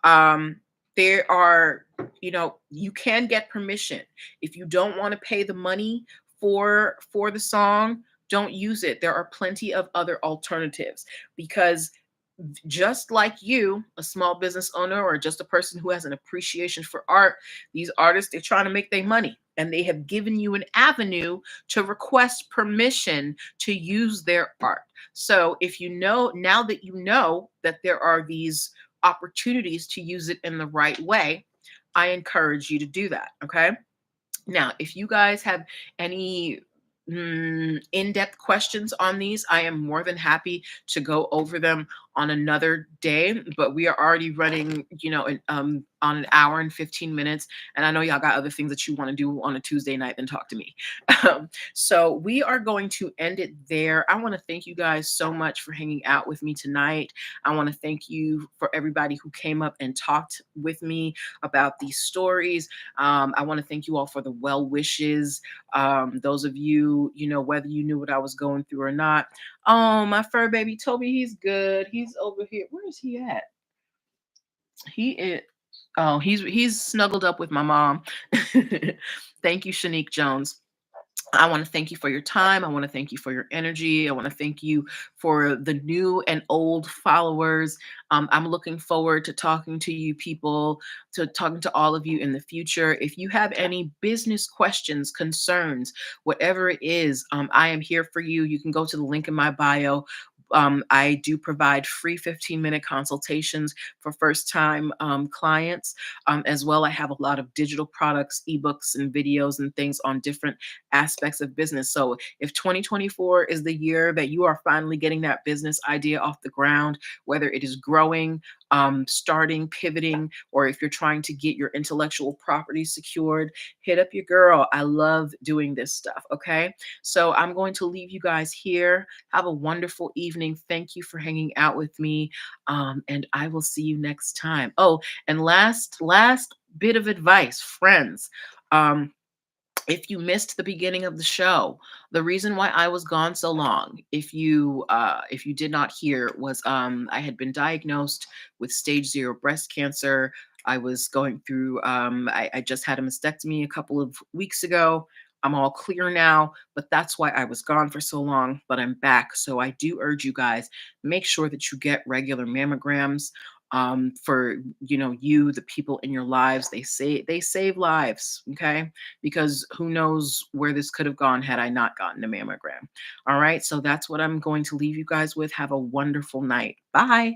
Um, there are, you can get permission. If you don't want to pay the money for the song, don't use it. There are plenty of other alternatives, because just like you, a small business owner or just a person who has an appreciation for art, these artists, they're trying to make their money, and they have given you an avenue to request permission to use their art. So if now that you know that there are these opportunities to use it in the right way, I encourage you to do that. Okay. Now, if you guys have any in-depth questions on these, I am more than happy to go over them on another day. But we are already running, on an hour and 15 minutes. And I know y'all got other things that you want to do on a Tuesday night, then talk to me. So we are going to end it there. I want to thank you guys so much for hanging out with me tonight. I want to thank you for everybody who came up and talked with me about these stories. I want to thank you all for the well wishes. Those of you, whether you knew what I was going through or not. Oh, my fur baby Toby, he's good. He's over here. Where is he at? He is. Oh, he's snuggled up with my mom. Thank you, Shanique Jones. I want to thank you for your time. I want to thank you for your energy. I want to thank you for the new and old followers. I'm looking forward to talking to you people, to talking to all of you in the future. If you have any business questions, concerns, whatever it is, I am here for you. You can go to the link in my bio. I do provide free 15-minute consultations for first-time clients. As well, I have a lot of digital products, ebooks, and videos and things on different aspects of business. So if 2024 is the year that you are finally getting that business idea off the ground, whether it is growing, starting, pivoting, or if you're trying to get your intellectual property secured, hit up your girl. I love doing this stuff. Okay. So I'm going to leave you guys here. Have a wonderful evening. Thank you for hanging out with me. And I will see you next time. Oh, and last bit of advice, friends. Um, if you missed the beginning of the show, the reason why I was gone so long, if you did not hear, was I had been diagnosed with stage 0 breast cancer. I was going through I just had a mastectomy a couple of weeks ago. I'm all clear now, but that's why I was gone for so long, but I'm back. So I do urge you guys, make sure that you get regular mammograms for you, the people in your lives. They save lives. Okay, because who knows where this could have gone had I not gotten a mammogram. All right. So that's what I'm going to leave you guys with. Have a wonderful night. Bye.